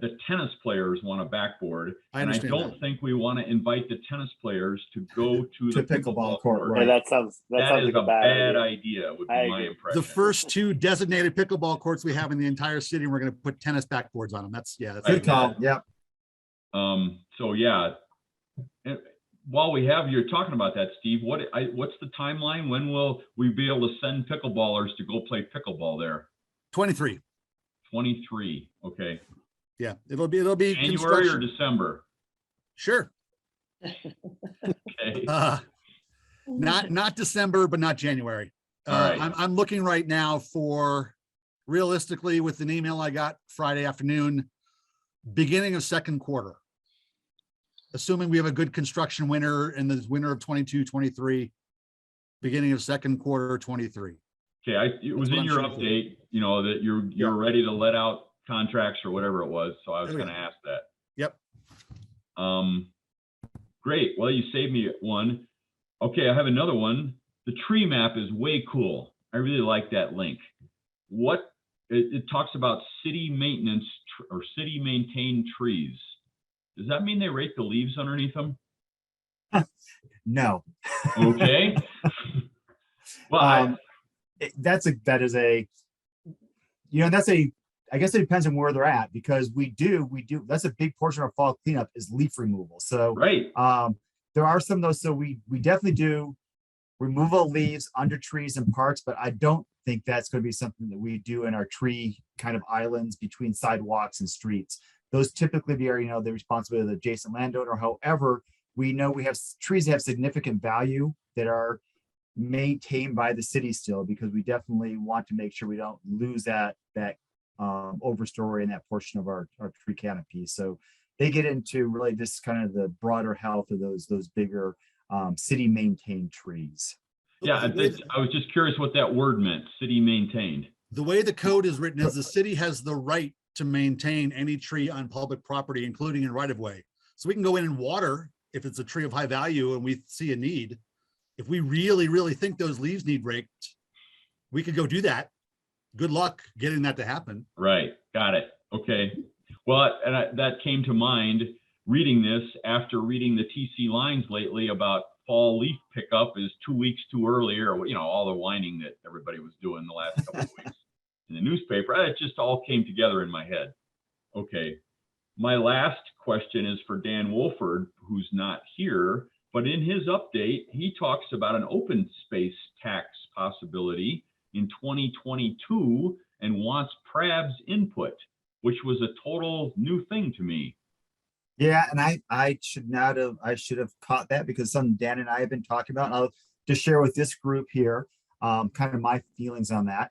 the tennis players want a backboard. I And I understand don't that. think we want to invite the tennis players to go to To the pickleball court, Yeah, right. that sounds That is like a a bad idea. idea, would be I my agree. impression. The first two designated pickleball courts we have in the entire city, and we're going to put tennis backboards on them. That's Good call. Yep. So yeah. And while you're talking about that, Steve, what's the timeline? When will we be able to send pickleballers to go play pickleball there? 23. 23. Okay. Yeah, it'll be January or construction. December? Sure. Okay. Not December, but not January. All right. I'm looking right now for, realistically, with an email I got Friday afternoon, beginning of second quarter. Assuming we have a good construction winter in the winter of 22-23, beginning of second quarter 23. Okay, it was what in I'm your shooting for. update, that you're ready to let out contracts or whatever it was, so I was Oh, yeah. gonna ask that. Yep. Great, well, you saved me one. Okay, I have another one. The tree map is way cool. I really like that link. It talks about city maintenance or city maintained trees. Does that mean they rake the leaves underneath them? No. Okay. Well, That's a, I guess it depends on where they're at, because we do, that's a big portion of our fall cleanup is leaf removal. So, right. there are some of those, so we definitely do removal of leaves under trees and parks, but I don't think that's going to be something that we do in our tree kind of islands between sidewalks and streets. Those typically be, the responsibility of the adjacent landowner. However, we know we have trees that have significant value that are maintained by the city still, because we definitely want to make sure we don't lose that overstory in that portion of our tree canopy. So they get into really this kind of the broader health of those bigger city maintained trees. Yeah, I was just curious what that word meant, city maintained. The way the code is written is the city has the right to maintain any tree on public property, including in right of way. So we can go in and water if it's a tree of high value and we see a need. If we really, really think those leaves need raked, we could go do that. Good luck getting that to happen. Right, got it. Okay. Well, that came to mind reading this after reading the TC lines lately about fall leaf pickup is 2 weeks too early, or all the whining that everybody was doing the last couple of weeks in the newspaper. It just all came together in my head. Okay. My last question is for Dan Wolford, who's not here, but in his update, he talks about an open space tax possibility in 2022 and wants Prab's input, which was a total new thing to me. Yeah, and I should have caught that, because something Dan and I have been talking about. And I'll just share with this group here, kind of my feelings on that.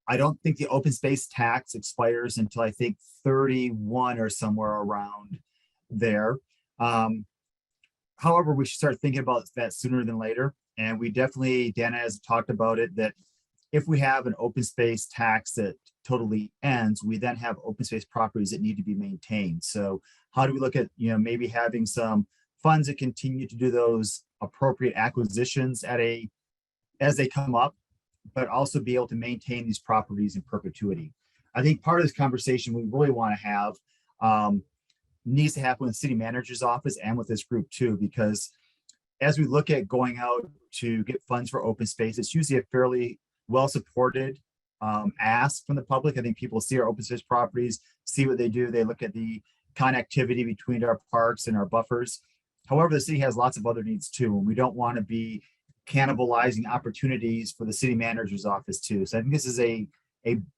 I don't think the open space tax expires until I think 31 or somewhere around there. However, we should start thinking about that sooner than later. And we definitely, Dan has talked about it, that if we have an open space tax that totally ends, we then have open space properties that need to be maintained. So how do we look at, maybe having some funds that continue to do those appropriate acquisitions as they come up, but also be able to maintain these properties in perpetuity. I think part of this conversation we really want to have needs to happen with the city manager's office and with this group too, because as we look at going out to get funds for open space, it's usually a fairly well-supported ask from the public. I think people see our open space properties, see what they do. They look at the connectivity between our parks and our buffers. However, the city has lots of other needs too, and we don't want to be cannibalizing opportunities for the city manager's office too. So I think this is a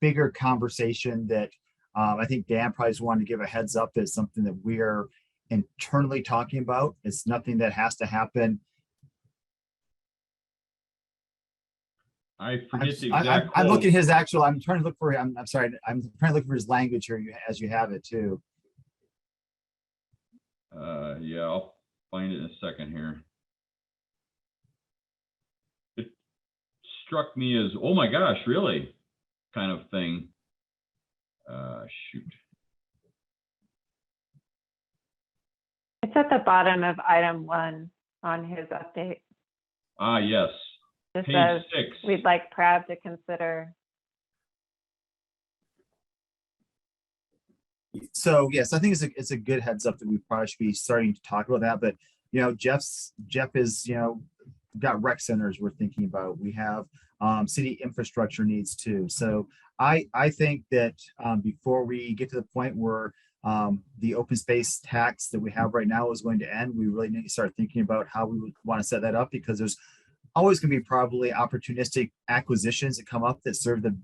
bigger conversation that I think Dan probably just wanted to give a heads up. That's something that we're internally talking about. It's nothing that has to happen. I forget the exact I'm quote. looking at his actual, I'm trying to look for, I'm sorry, I'm trying to look for his language here as you have it too. Yeah, I'll find it in a second here. It struck me as, oh my gosh, really? Kind of thing. Shoot. It's at the bottom of item 1 on his update. Ah, yes. It Page says, 6. we'd like PRAB to consider. So yes, I think it's a good heads up that we probably should be starting to talk about that. But Jeff is got rec centers we're thinking about. We have city infrastructure needs too. So I think that before we get to the point where the open space tax that we have right now is going to end, we really need to start thinking about how we would want to set that up, because there's always going to be probably opportunistic acquisitions that come up that serve the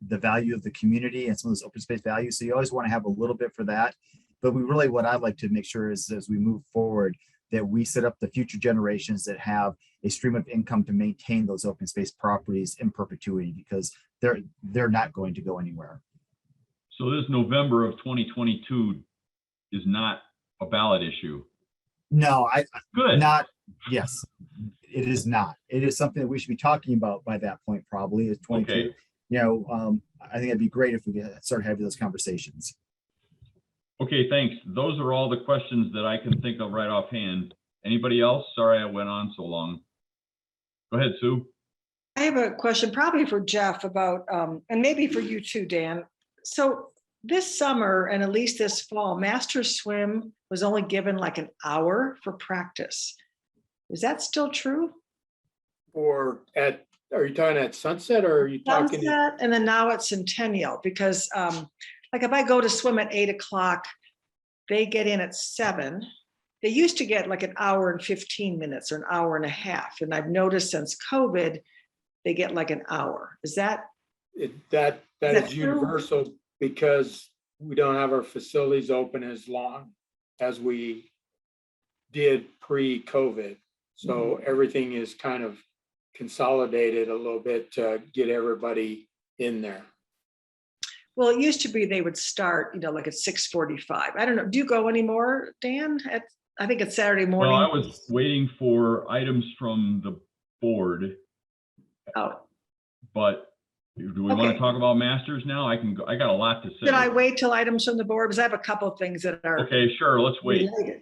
value of the community and some of those open space values. So you always want to have a little bit for that. But what I'd like to make sure is, as we move forward, that we set up the future generations that have a stream of income to maintain those open space properties in perpetuity, because they're not going to go anywhere. So this November of 2022 is not a ballot issue. No, Good. Yes, it is not. It is something that we should be talking about by that point, probably is 22. Okay. I think it'd be great if we could start having those conversations. Okay, thanks. Those are all the questions that I can think of right offhand. Anybody else? Sorry I went on so long. Go ahead, Sue. I have a question probably for Jeff about, and maybe for you too, Dan. So this summer and at least this fall, Master Swim was only given like an hour for practice. Is that still true? Or are you talking at Sunset, or are you talking? Sunset, and then now at Centennial, because like if I go to swim at 8 o'clock, they get in at 7. They used to get like an hour and 15 minutes or an hour and a half. And I've noticed since COVID, they get like an hour. Is that? That that is true? universal, because we don't have our facilities open as long as we did pre-COVID. So everything is kind of consolidated a little bit to get everybody in there. Well, it used to be they would start, like at 6:45. I don't know. Do you go anymore, Dan? I think it's Saturday morning. Well, I was waiting for items from the board. Oh. But do we want to talk about Masters now? I can go. I got a lot to say. Should I wait till items from the board? Because I have a couple of things that are Okay, sure. Let's wait. related.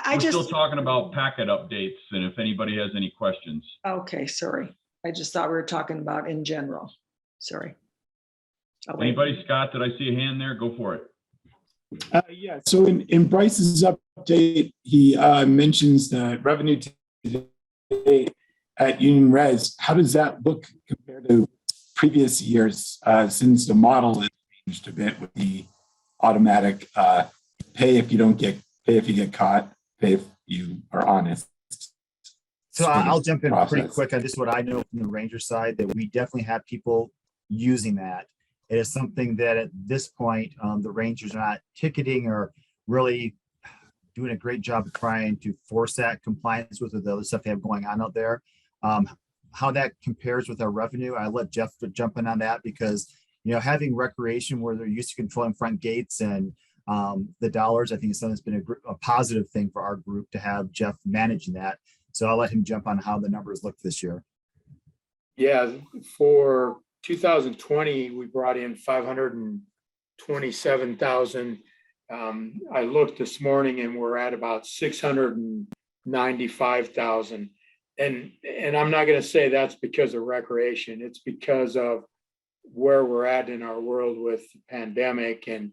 We're still talking about packet updates, and if anybody has any questions. Okay, sorry. I just thought we were talking about in general. Sorry. I'll wait. Anybody, Scott, did I see a hand there? Go for it. Yeah, so in Bryce's update, he mentions the revenue today at Union Res. How does that look compared to previous years, since the model has changed a bit with the automatic pay if you don't get, pay if you get caught, pay if you are honest? So I'll jump in pretty quick on just what I know from the Ranger side, that we definitely have people using that. It is something that at this point, the Rangers are not ticketing or really doing a great job of trying to force that compliance with the other stuff they have going on out there. How that compares with our revenue, I let Jeff jump in on that, because having recreation where they're used to controlling front gates and the dollars, I think is something that's been a positive thing for our group to have Jeff managing that. So I'll let him jump on how the numbers look this year. Yeah, for 2020, we brought in 527,000. I looked this morning and we're at about 695,000. And I'm not going to say that's because of recreation. It's because of where we're at in our world with the pandemic and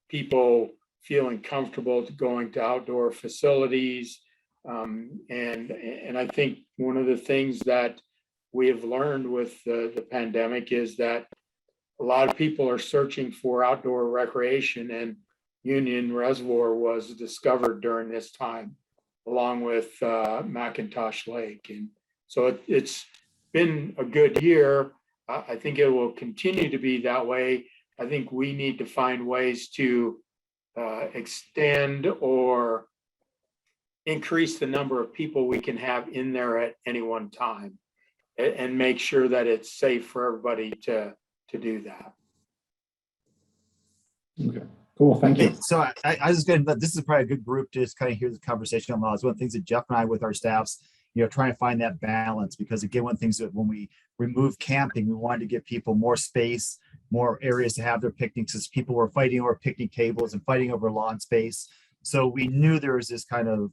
people feeling comfortable going to outdoor facilities. And I think one of the things that we have learned with the pandemic is that a lot of people are searching for outdoor recreation, and Union Reservoir was discovered during this time, along with McIntosh Lake. And so it's been a good year. I think it will continue to be that way. I think we need to find ways to extend or increase the number of people we can have in there at any one time, and make sure that it's safe for everybody to do that. Okay, cool, thank you. So I was going to, this is probably a good group to just kind of hear the conversation on. It's one of the things that Jeff and I with our staffs, trying to find that balance, because again, one of the things that when we removed camping, we wanted to give people more space more areas to have their picnics, as people were fighting over picnic tables and fighting over lawn space. So we knew there was this kind of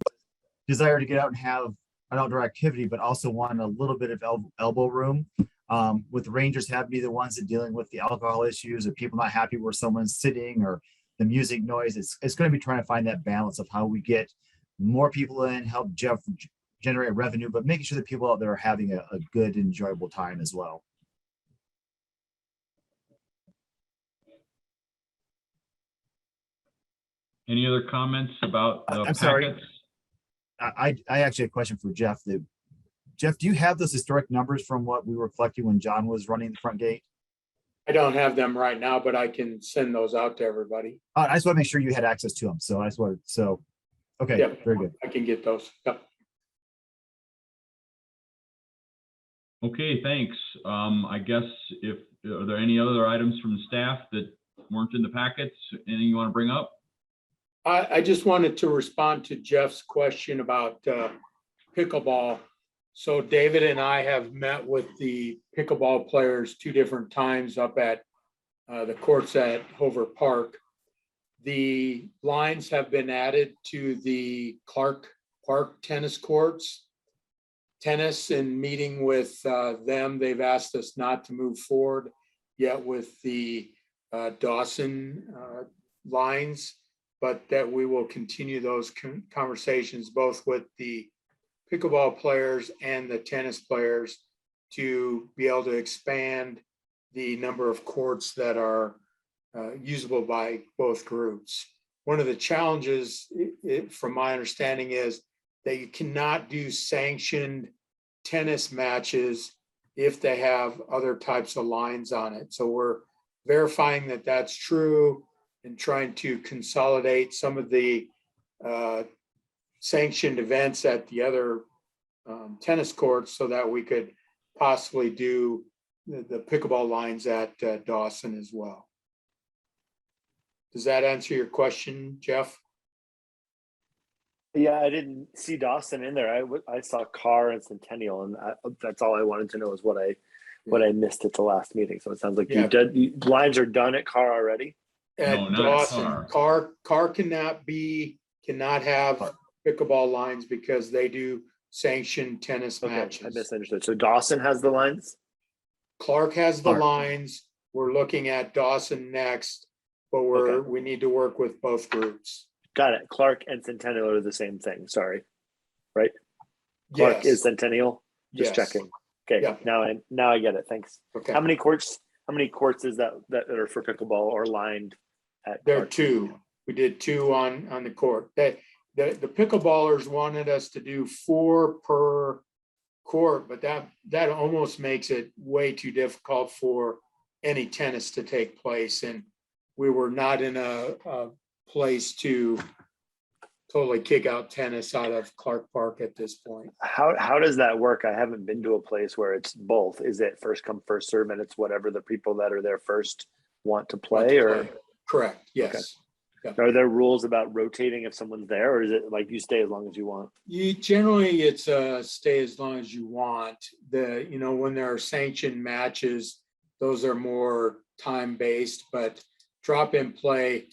desire to get out and have an outdoor activity, but also want a little bit of elbow room. With rangers having to be the ones that are dealing with the alcohol issues, or people not happy where someone's sitting, or the music noise. It's going to be trying to find that balance of how we get more people in, help Jeff generate revenue, but making sure that people out there are having a good, enjoyable time as well. Any other comments about the I'm sorry. packets? I actually have a question for Jeff. Jeff, do you have those historic numbers from what we were collecting when John was running the front gate? I don't have them right now, but I can send those out to everybody. I just want to make sure you had access to them. So I just wanted, okay, Yeah. very good. I can get those. Yep. Okay, thanks. I guess are there any other items from staff that weren't in the packets? Anything you want to bring up? I just wanted to respond to Jeff's question about pickleball. So David and I have met with the pickleball players 2 different times up at the courts at Hover Park. The lines have been added to the Clark Park tennis courts. Tennis, in meeting with them, they've asked us not to move forward yet with the Dawson lines, but that we will continue those conversations both with the pickleball players and the tennis players to be able to expand the number of courts that are usable by both groups. One of the challenges, from my understanding, is that you cannot do sanctioned tennis matches if they have other types of lines on it. So we're verifying that that's true and trying to consolidate some of the sanctioned events at the other tennis courts so that we could possibly do the pickleball lines at Dawson as well. Does that answer your question, Jeff? Yeah, I didn't see Dawson in there. I saw Carr and Centennial, and that's all I wanted to know is what I missed at the last meeting. So it sounds like lines are done at Carr already. At No, not Dawson, Carr cannot have pickleball lines because they do sanctioned tennis matches. I misunderstood. So Dawson has the lines? Clark has the lines. We're looking at Dawson next, but we need to work with both groups. Got it. Clark and Centennial are the same thing. Sorry. Right? Clark is Centennial? Just checking. Okay. Yeah. Now I get it. Thanks. Okay. How many courts is that are for pickleball or lined at There are Clark? 2. We did 2 on the court. The pickleballers wanted us to do 4 per court, but that almost makes it way too difficult for any tennis to take place. And we were not in a place to totally kick out tennis out of Clark Park at this point. How does that work? I haven't been to a place where it's both. Is it first come, first serve, and it's whatever the people that are there first want to play? Or correct? Yes. Okay. Yeah. Are there rules about rotating if someone's there, or is it like you stay as long as you want? Generally it's stay as long as you want. When there are sanctioned matches, those are more time based, but drop in play,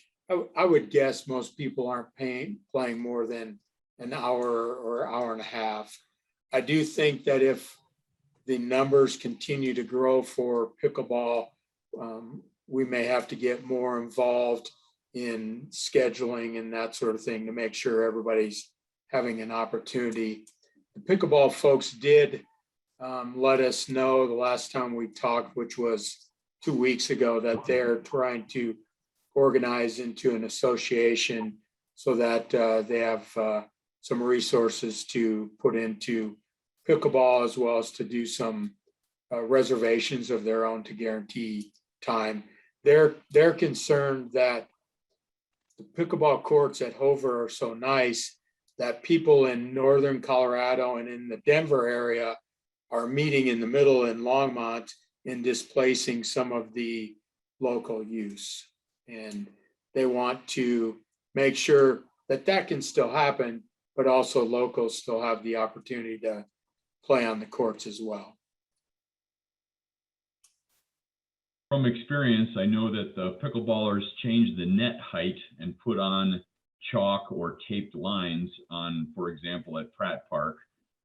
I would guess most people aren't playing more than an hour or hour and a half. I do think that if the numbers continue to grow for pickleball, we may have to get more involved in scheduling and that sort of thing to make sure everybody's having an opportunity. The pickleball folks did let us know the last time we talked, which was 2 weeks ago, that they're trying to organize into an association so that they have some resources to put into pickleball, as well as to do some reservations of their own to guarantee time. They're concerned that the pickleball courts at Hover are so nice that people in northern Colorado and in the Denver area are meeting in the middle in Longmont and displacing some of the local use. And they want to make sure that can still happen, but also locals still have the opportunity to play on the courts as well. From experience, I know that the pickleballers changed the net height and put on chalk or taped lines on, for example, at Pratt Park.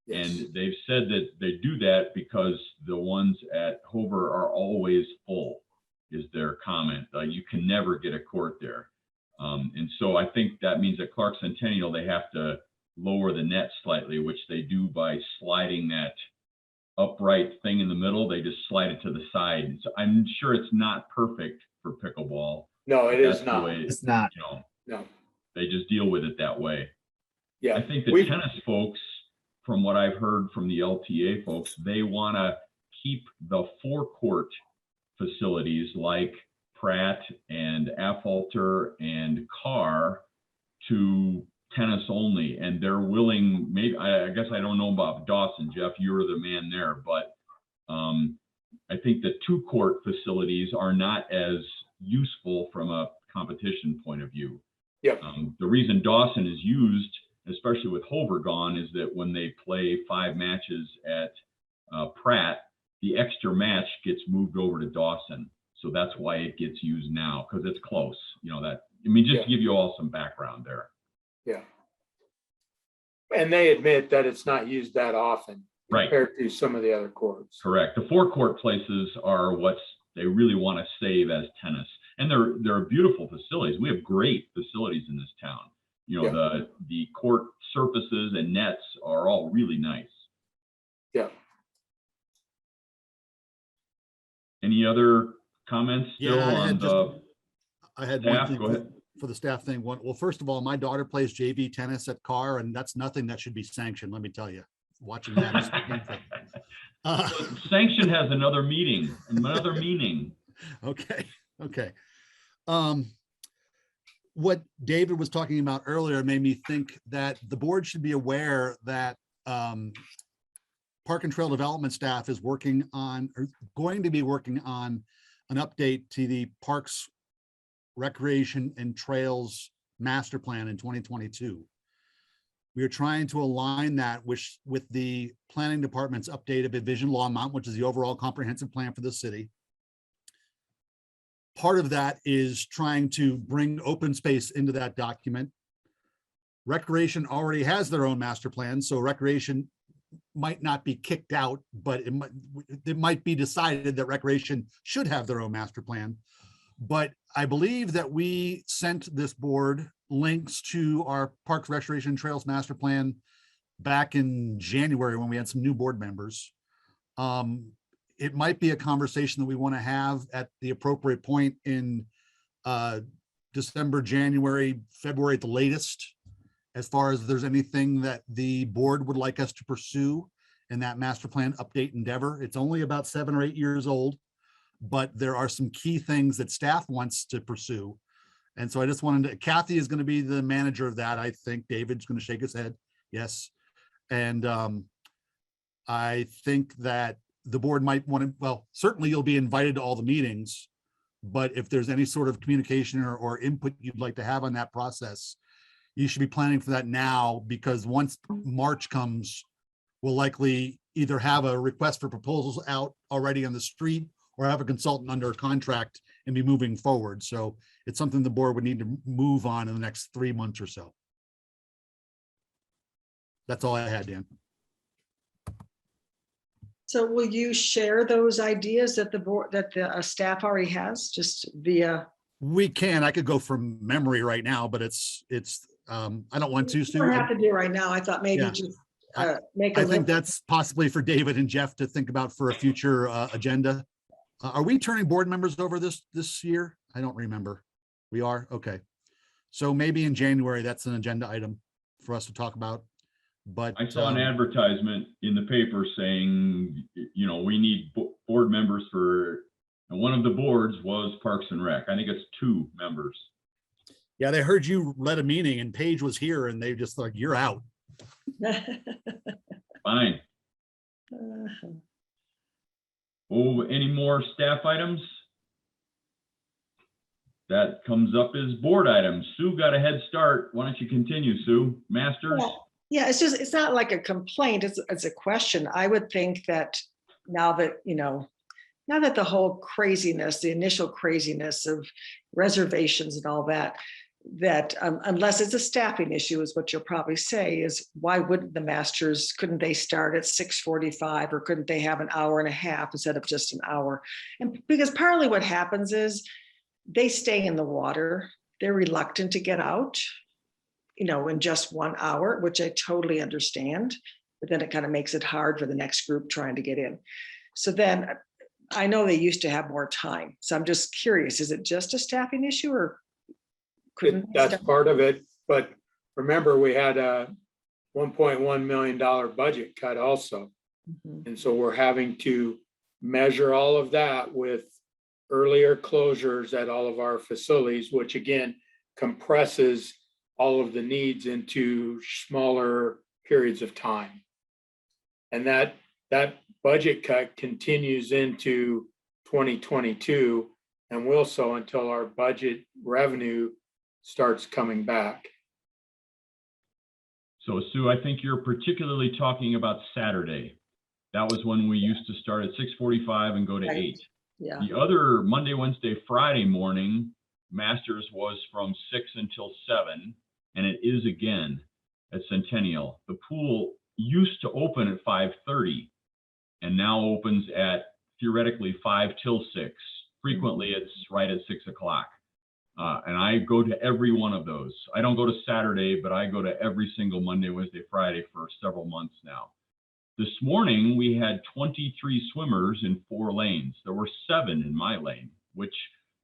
Yes. And they've said that they do that because the ones at Hover are always full, is their comment. You can never get a court there. And so I think that means at Clark Centennial, they have to lower the net slightly, which they do by sliding that upright thing in the middle. They just slide it to the side. So I'm sure it's not perfect for pickleball. No, it is That's the not. way, It's not. you know, No. they just deal with it that way. Yeah. I think the We- tennis folks, from what I've heard from the LTA folks, they want to keep the forecourt facilities like Pratt and Affolter and Carr to tennis only. And they're willing, maybe, I guess I don't know about Dawson, Jeff, you're the man there, but I think the two court facilities are not as useful from a competition point of view. Yep. The reason Dawson is used, especially with Hover gone, is that when they play 5 matches at Pratt, the extra match gets moved over to Dawson. So that's why it gets used now, because it's close. You know, that, I mean, just to give you all some background there. Yeah. And they admit that it's not used that often. Right. Compared to some of the other courts. Correct. The forecourt places are what they really want to save as tennis. And they're beautiful facilities. We have great facilities in this town. You know, the court surfaces and nets are all really nice. Yeah. Any other comments still on the I had staff? one Go thing ahead. for the staff thing. Well, first of all, my daughter plays JV tennis at Carr, and that's nothing that should be sanctioned, let me tell you. Watching that is painful. Sanction has another meaning, another meaning. Okay. What David was talking about earlier made me think that the board should be aware that Park and Trail Development staff is working on, or going to be working on, an update to the Parks, Recreation and Trails Master Plan in 2022. We are trying to align that with the planning department's updated Vision Longmont, which is the overall comprehensive plan for the city. Part of that is trying to bring open space into that document. Recreation already has their own master plan, so Recreation might not be kicked out, but it might be decided that Recreation should have their own master plan. But I believe that we sent this board links to our Parks, Recreation, and Trails Master Plan back in January when we had some new board members. It might be a conversation that we want to have at the appropriate point in December, January, February at the latest, as far as there's anything that the board would like us to pursue in that master plan update endeavor. It's only about 7 or 8 years old, but there are some key things that staff wants to pursue. And so I just wanted to, Kathy is going to be the manager of that. I think David's going to shake his head. Yes. And I think that the board might want to, well, certainly you'll be invited to all the meetings, but if there's any sort of communication or input you'd like to have on that process, you should be planning for that now, because once March comes, we'll likely either have a request for proposals out already on the street or have a consultant under a contract and be moving forward. So it's something the board would need to move on in the next 3 months or so. That's all I had, Dan. So will you share those ideas that the board, that the staff already has, just via? We can. I could go from memory right now, but it's. I don't want to. You don't have to do it right now. I thought maybe Yeah. just make a I think list. that's possibly for David and Jeff to think about for a future agenda. Are we turning board members over this year? I don't remember. We are? Okay. So maybe in January, that's an agenda item for us to talk about. But I saw an advertisement in the paper saying, you know, we need board members for, and one of the boards was Parks and Rec. I think it's 2 members. yeah, they heard you led a meeting and Paige was here and they just like, you're out. Fine. Oh, any more staff items? That comes up as board items. Sue got a head start. Why don't you continue, Sue? Masters? Yeah, it's not like a complaint, it's a question. I would think that now that, now that the whole craziness, the initial craziness of reservations and all that, unless it's a staffing issue is what you'll probably say, is why wouldn't the masters, couldn't they start at 6:45 or couldn't they have an hour and a half instead of just an hour? And because partly what happens is they stay in the water, they're reluctant to get out, in just 1 hour, which I totally understand, but then it kind of makes it hard for the next group trying to get in. So then I know they used to have more time. So I'm just curious, is it just a staffing issue or couldn't? That's part of it, but remember, we had a $1.1 million budget cut also. Mhm. And so we're having to measure all of that with earlier closures at all of our facilities, which again compresses all of the needs into smaller periods of time. And that budget cut continues into 2022 and will so until our budget revenue starts coming back. So Sue, I think you're particularly talking about Saturday. That was when we used to start at 6:45 and go to Right. 8. Yeah. The other Monday, Wednesday, Friday morning, Masters was from 6 until 7, and it is again at Centennial. The pool used to open at 5:30 and now opens at theoretically 5 till 6. Frequently, it's right at 6 o'clock. And I go to every one of those. I don't go to Saturday, but I go to every single Monday, Wednesday, Friday for several months now. This morning, we had 23 swimmers in 4 lanes. There were 7 in my lane, which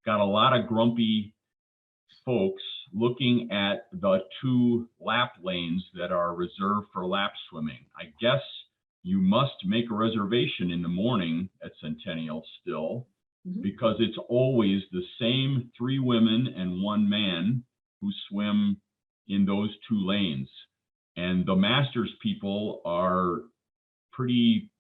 got a lot of grumpy folks looking at the 2 lap lanes that are reserved for lap swimming. I guess you must make a reservation in the morning at Centennial still, because it's always the same 3 women and 1 man who swim in those 2 lanes. And the Masters people are pretty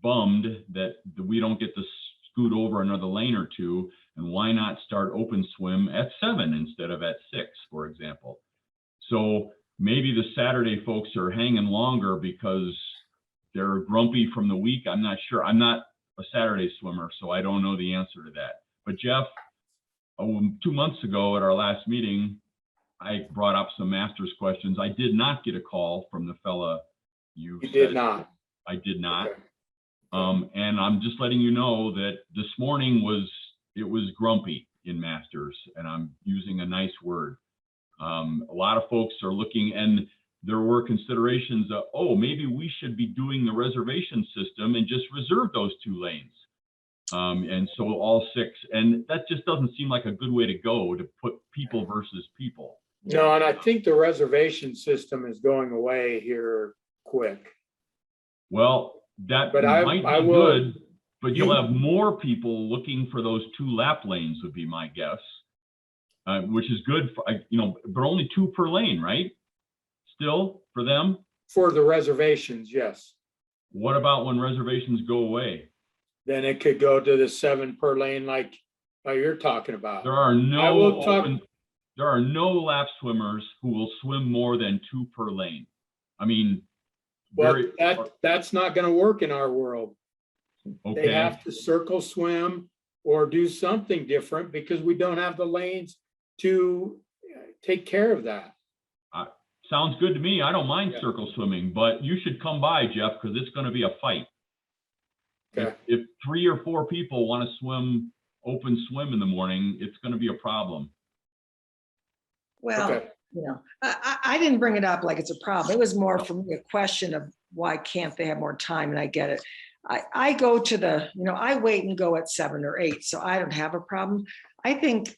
bummed that we don't get to scoot over another lane or 2. And why not start open swim at 7 instead of at 6, for example? So maybe the Saturday folks are hanging longer because they're grumpy from the week. I'm not sure. I'm not a Saturday swimmer, so I don't know the answer to that. But Jeff, 2 months ago at our last meeting, I brought up some Masters questions. I did not get a call from the fella you did not. I did not. Okay. And I'm just letting you know that this morning was grumpy in Masters, and I'm using a nice word. A lot of folks are looking, and there were considerations of, maybe we should be doing the reservation system and just reserve those 2 lanes. And so all 6, and that just doesn't seem like a good way to go, to put people versus people. No, and I think the reservation system is going away here quick. Well, that But might be I will- good, but you'll have more people looking for those 2 lap lanes would be my guess, which is good for, but only 2 per lane, right? Still for them? For the reservations, yes. What about when reservations go away? Then it could go to the 7 per lane like you're talking about. There are I will talk- there are no lap swimmers who will swim more than 2 per lane. I mean, Well, that's not going to work in our world. okay. They have to circle swim or do something different because we don't have the lanes to take care of that. Sounds good to me. I don't mind Yeah. circle swimming, but you should come by, Jeff, because it's going to be a fight. Okay. If 3 or 4 people want to swim, open swim in the morning, it's going to be a problem. Well, Okay. I didn't bring it up like it's a problem. It was more for me a question of why can't they have more time? And I get it. I go to I wait and go at 7 or 8, so I don't have a problem. I think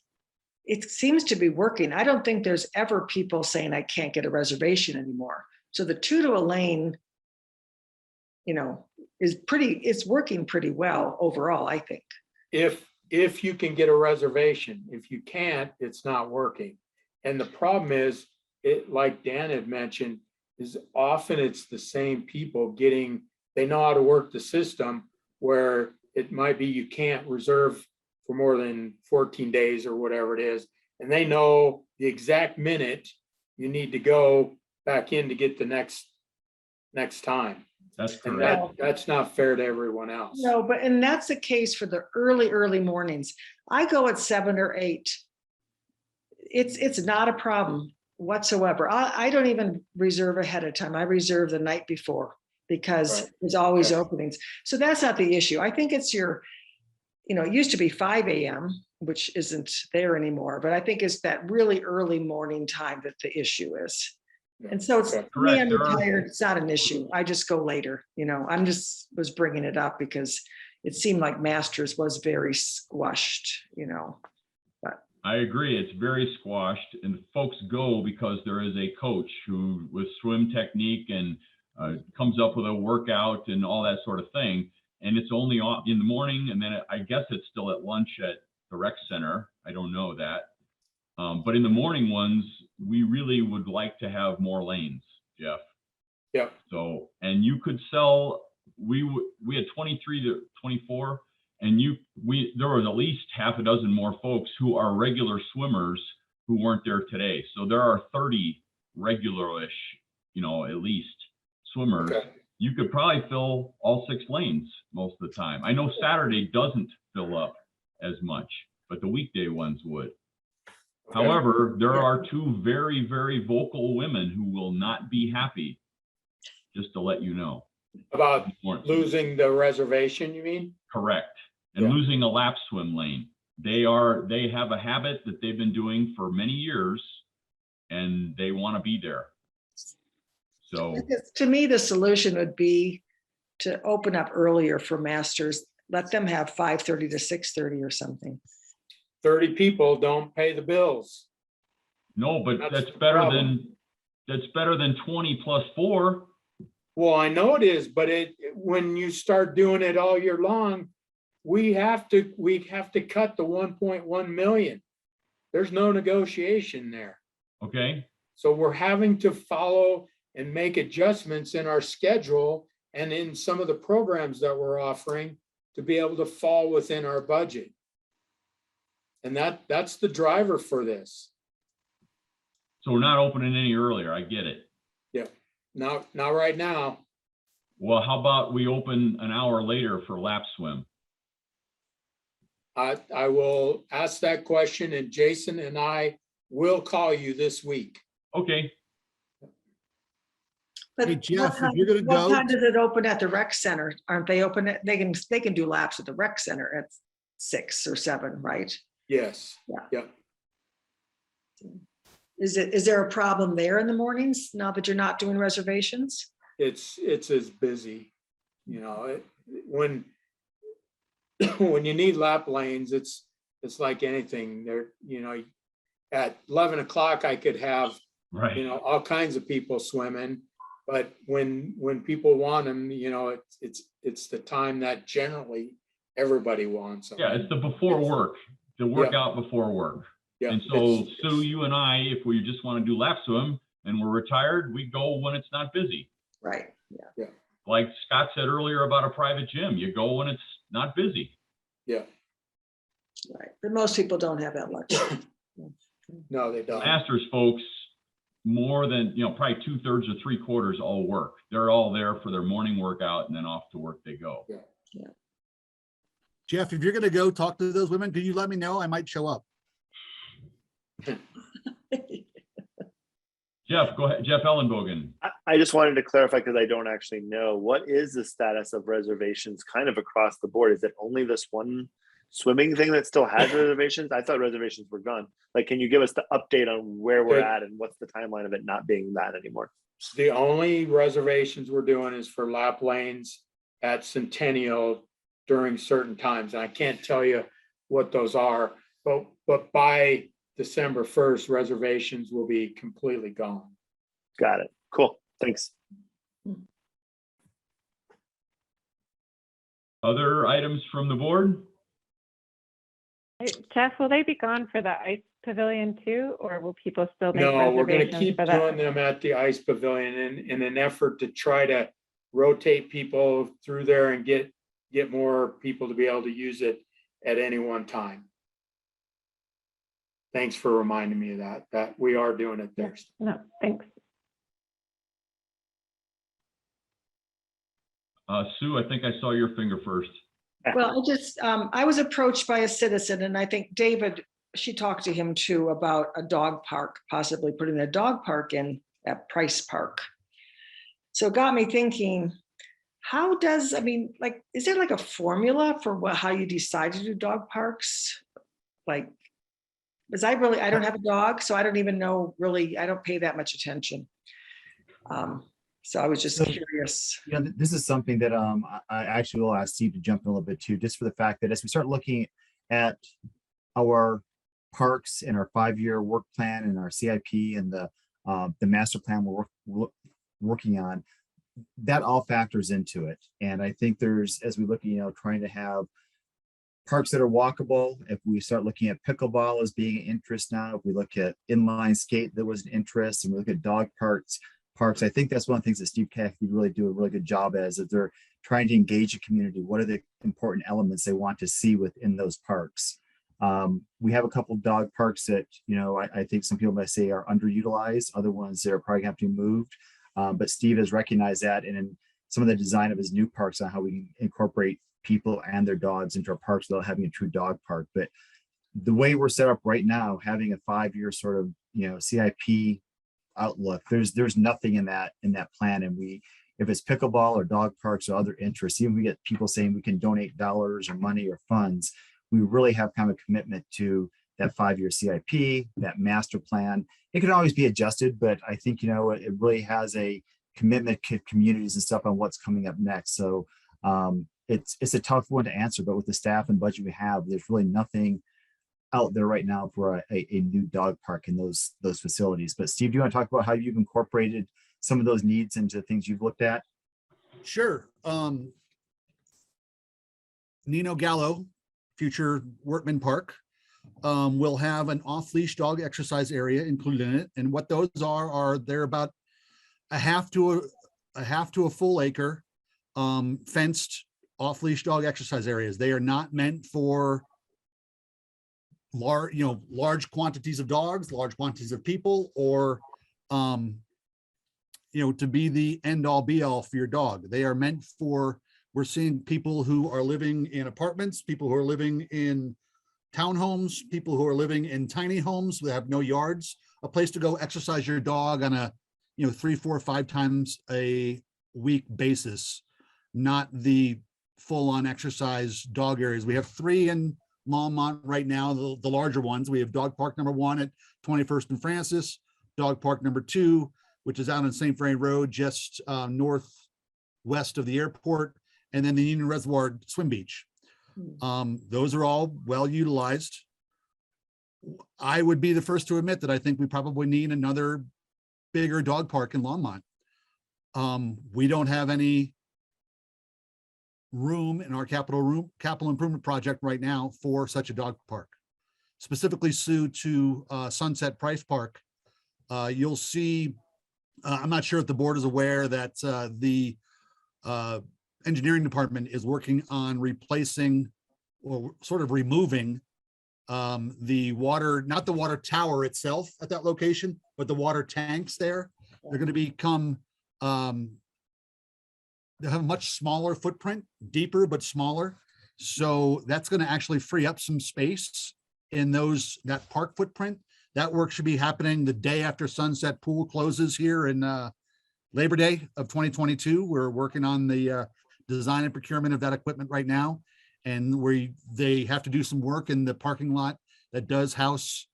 it seems to be working. I don't think there's ever people saying I can't get a reservation anymore. So the 2 to a lane, it's working pretty well overall, I think. If you can get a reservation, if you can't, it's not working. And the problem is, like Dan had mentioned, is often it's the same people they know how to work the system where it might be you can't reserve for more than 14 days or whatever it is. And they know the exact minute you need to go back in to get the next time. That's And correct. that's not fair to everyone else. No, and that's the case for the early mornings. I go at 7 or 8. It's not a problem whatsoever. I don't even reserve ahead of time. I reserve the night before because Right. there's always Okay. openings. So that's not the issue. I think it's it used to be 5 a.m., which isn't there anymore, but I think it's that really early morning time that the issue is. And so it's, Okay. for me, Correct. I'm There are- retired. It's not an issue. I just go later, I'm just was bringing it up because it seemed like Masters was very squashed, I agree. It's very squashed, and folks go because there is a coach who, with swim technique and comes up with a workout and all that sort of thing. And it's only in the morning, and then I guess it's still at lunch at the rec center. I don't know that. But in the morning ones, we really would like to have more lanes, Jeff. Yep. So, and you could sell, we had 23 to 24, and there was at least half a dozen more folks who are regular swimmers who weren't there today. So there are 30 regular-ish, at least swimmers. Okay. You could probably fill all 6 lanes most of the time. I know Saturday doesn't fill up as much, but the weekday ones would. Okay. However, there are 2 very, very vocal women who will not be happy, just to let you know. About losing the reservation, you mean? Correct. And Yeah. losing a lap swim lane. They have a habit that they've been doing for many years, and they want to be there. So To me, the solution would be to open up earlier for Masters. Let them have 5:30 to 6:30 or something. 30 people don't pay the bills. no, but That's that's the better problem. than 20 plus 4. Well, I know it is, but when you start doing it all year long, we have to cut the 1.1 million. There's no negotiation there. Okay. So we're having to follow and make adjustments in our schedule and in some of the programs that we're offering to be able to fall within our budget. And that's the driver for this. So we're not opening any earlier. I get it. Yeah, not right now. Well, how about we open an hour later for lap swim? I will ask that question, and Jason and I will call you this week. Okay. But Hey, Jeff, what if you're gonna what go- time does it open at the rec center? Aren't they open they can do laps at the rec center at 6 or 7, right? Yes. Yeah. Yep. Is there a problem there in the mornings now that you're not doing reservations? It's as busy, when you need lap lanes, it's like anything there, at 11 o'clock, I could have, Right. all kinds of people swimming. But when people want them, it's the time that generally everybody wants them. Yeah, it's the before work, the workout before work. Yeah, And so it's- Sue, you and I, if we just want to do lap swim and we're retired, we go when it's not busy. Right, yeah. Like Scott said earlier about a private gym, you go when it's not busy. Yeah, Right, but most people don't have that luxury. no, they don't. Masters folks, more than, probably 2/3 or 3/4 all work. They're all there for their morning workout and then off to work they go. Jeff, if you're gonna go talk to those women, could you let me know? I might show up. Jeff, go ahead. Jeff Ellenbogen. I just wanted to clarify, because I don't actually know, what is the status of reservations kind of across the board? Is it only this one swimming thing that still has reservations? I thought reservations were gone. Like, can you give us the update on where we're at and what's the timeline of it not being that anymore? The only reservations we're doing is for lap lanes at Centennial during certain times. And I can't tell you what those are, but by December 1st, reservations will be completely gone. Got it. Cool. Thanks. Other items from the board? Hey, Jeff, will they be gone for the ice pavilion too, or will people still make No, we're going to reservations keep for doing that? them at the ice pavilion in an effort to try to rotate people through there and get more people to be able to use it at any one time. Thanks for reminding me of that we are doing it there. No, thanks. Sue, I think I saw your finger first. Well, I was approached by a citizen, and I think David, she talked to him too about a dog park, possibly putting a dog park in at Price Park. So it got me thinking, is there like a formula for how you decide to do dog parks? Like, because I don't have a dog, so I don't even know really, I don't pay that much attention. So I was just curious. You know, this is something that I actually will ask Steve to jump in a little bit too, just for the fact that as we start looking at our parks and our 5-year work plan and our CIP and the master plan we're working on, that all factors into it. And I think there's, as we look at, trying to have parks that are walkable, if we start looking at pickleball as being an interest now, if we look at inline skate, there was an interest, and we look at dog parks, I think that's one of the things that Steve Keck would really do a really good job as, if they're trying to engage the community. What are the important elements they want to see within those parks? We have a couple of dog parks that, I think some people might say are underutilized, other ones that are probably going to have to be moved. But Steve has recognized that, and in some of the design of his new parks on how we can incorporate people and their dogs into our parks without having a true dog park. But the way we're set up right now, having a 5-year sort of, CIP outlook, there's nothing in that plan. And if it's pickleball or dog parks or other interests, even if we get people saying we can donate dollars or money or funds, we really have kind of a commitment to that 5-year CIP, that master plan. It can always be adjusted, but I think, it really has a commitment to communities and stuff on what's coming up next. So it's a tough one to answer, but with the staff and budget we have, there's really nothing out there right now for a new dog park in those facilities. But Steve, do you want to talk about how you've incorporated some of those needs into things you've looked at? Sure. Nino Gallo, future Workman Park, will have an off-leash dog exercise area included in it. And what those are they're about a half to a full acre fenced off-leash dog exercise areas. They are not meant for large quantities of dogs, large quantities of people, or to be the end all be all for your dog. They are meant for, we're seeing people who are living in apartments, people who are living in townhomes, people who are living in tiny homes that have no yards, a place to go exercise your dog on a 3, 4, 5 times a week basis, not the full-on exercise dog areas. We have 3 in Longmont right now, the larger ones. We have dog park number 1 at 21st and Francis, dog park number 2, which is out on St. Vrain Road, just northwest of the airport, and then the Union Reservoir Swim Beach. Those are all well utilized. I would be the first to admit that I think we probably need another bigger dog park in Longmont. We don't have any room in our capital improvement project right now for such a dog park. Specifically, Sue, to Sunset Price Park, you'll see, I'm not sure if the board is aware that the engineering department is working on replacing or sort of removing the water, not the water tower itself at that location, but the water tanks there. They're going to become, they have a much smaller footprint, deeper but smaller. So that's going to actually free up some space in that park footprint. That work should be happening the day after Sunset Pool closes here in Labor Day of 2022. We're working on the design and procurement of that equipment right now. And they have to do some work in the parking lot that does house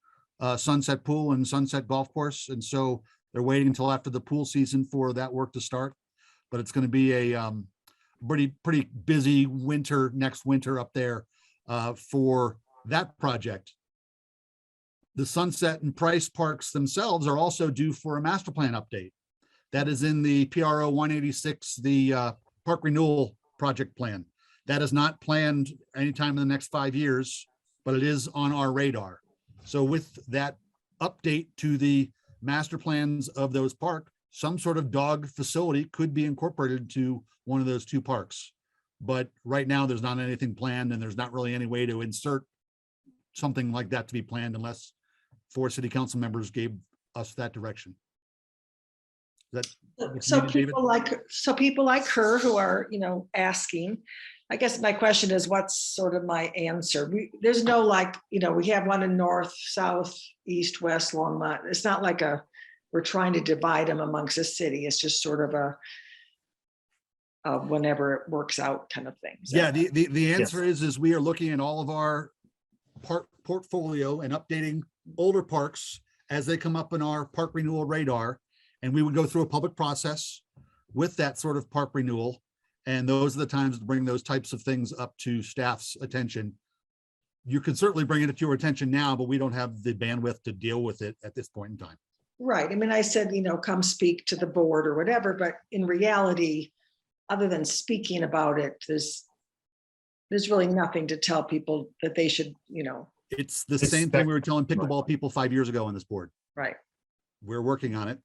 Sunset Pool and Sunset Golf Course. And so they're waiting until after the pool season for that work to start. But it's going to be a pretty busy next winter up there for that project. The Sunset and Price parks themselves are also due for a master plan update. That is in the PRO 186, the park renewal project plan. That is not planned anytime in the next 5 years, but it is on our radar. So with that update to the master plans of those parks, some sort of dog facility could be incorporated to one of those 2 parks. But right now there's not anything planned, and there's not really any way to insert something like that to be planned unless 4 city council members gave us that direction. That what you So needed, David? people like her who are, asking, I guess my question is, what's sort of my answer? There's no we have one in north, south, east, west, Longmont. It's not like we're trying to divide them amongst the city. It's just sort of a whenever it works out kind of thing. Yeah, the answer is we are looking at all of our park portfolio and updating older parks as they come up in our park renewal radar. And we would go through a public process with that sort of park renewal. And those are the times to bring those types of things up to staff's attention. You can certainly bring it to your attention now, but we don't have the bandwidth to deal with it at this point in time. Right. I mean, I said, come speak to the board or whatever, but in reality, other than speaking about it, there's really nothing to tell people that they should, It's the same thing we were telling pickleball people 5 years ago on this board. right. We're working on it.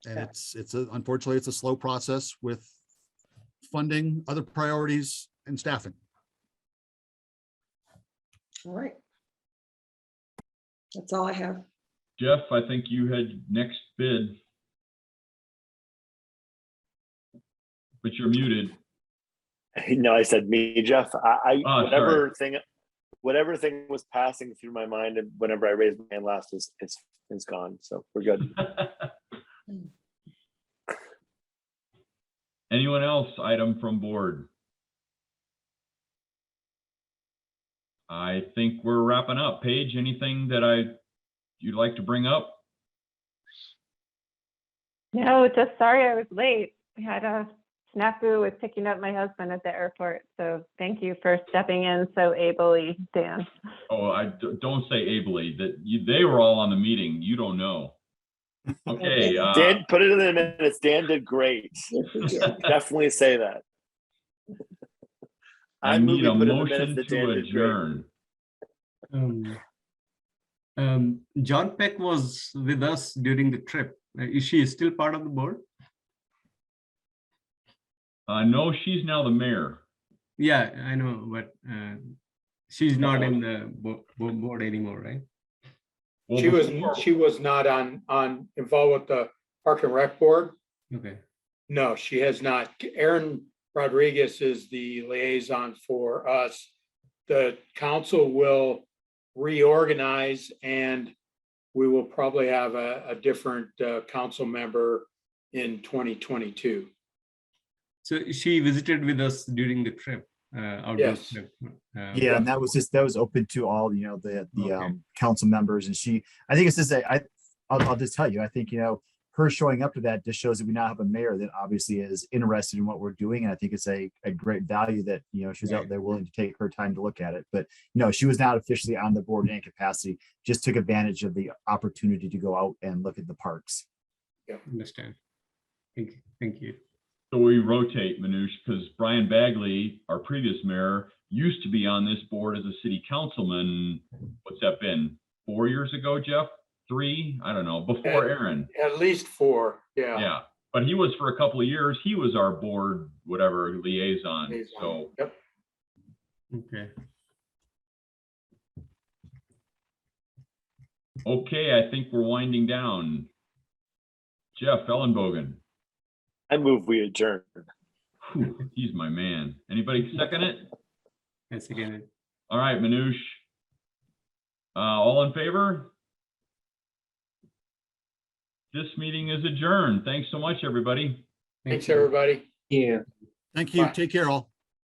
And Yeah. Unfortunately, it's a slow process with funding, other priorities, and staffing. All right. That's all I have. Jeff, I think you had next bid. But you're muted. No, I said me, Jeff. Oh, whatever thing was passing through my mind and whenever I raised my hand last is gone. So we're good. Anyone else item from board? I think we're wrapping up. Paige, anything that you'd like to bring up? No, just sorry I was late. We had a snafu with picking up my husband at the airport. So thank you for stepping in so ably, Dan. Oh, don't say ably. They were all on the meeting. You don't know. Okay. Dan, put it in the minutes. Dan did great. Definitely say that. I need a motion to adjourn. John Peck was with us during the trip. Is she still part of the board? No, she's now the mayor. Yeah, I know, but she's not in the board anymore, right? Well, She was not on involved with the Park and Rec Board. Okay. No, she has not. Aaron Rodriguez is the liaison for us. The council will reorganize and we will probably have a different council member in 2022. So she visited with us during the trip, outdoor Yes. trip. Yeah, and that was open to all, the Okay. council members, and I think it's just I'll just tell you, I think, her showing up to that just shows that we now have a mayor that obviously is interested in what we're doing. And I think it's a great value that, she's out there willing to take her time to look at it. But no, she was not officially on the board in any capacity, just took advantage of the opportunity to go out and look at the parks. Yeah, understand. Thank you. So we rotate, Manoush, because Brian Bagley, our previous mayor, used to be on this board as a city councilman. What's that been? 4 years ago, Jeff? 3? I don't know. Before Aaron. At least 4. Yeah. Yeah. But he was for a couple of years. He was our board, whatever, liaison. So. Yep. Okay. Okay, I think we're winding down. Jeff Ellenbogen. I move we adjourn. Whew, he's my man. Anybody second it? Yes, again. All right, Manoush. All in favor? This meeting is adjourned. Thanks so much, everybody. Thanks, everybody. Yeah. Thank you. Bye. Take care, all.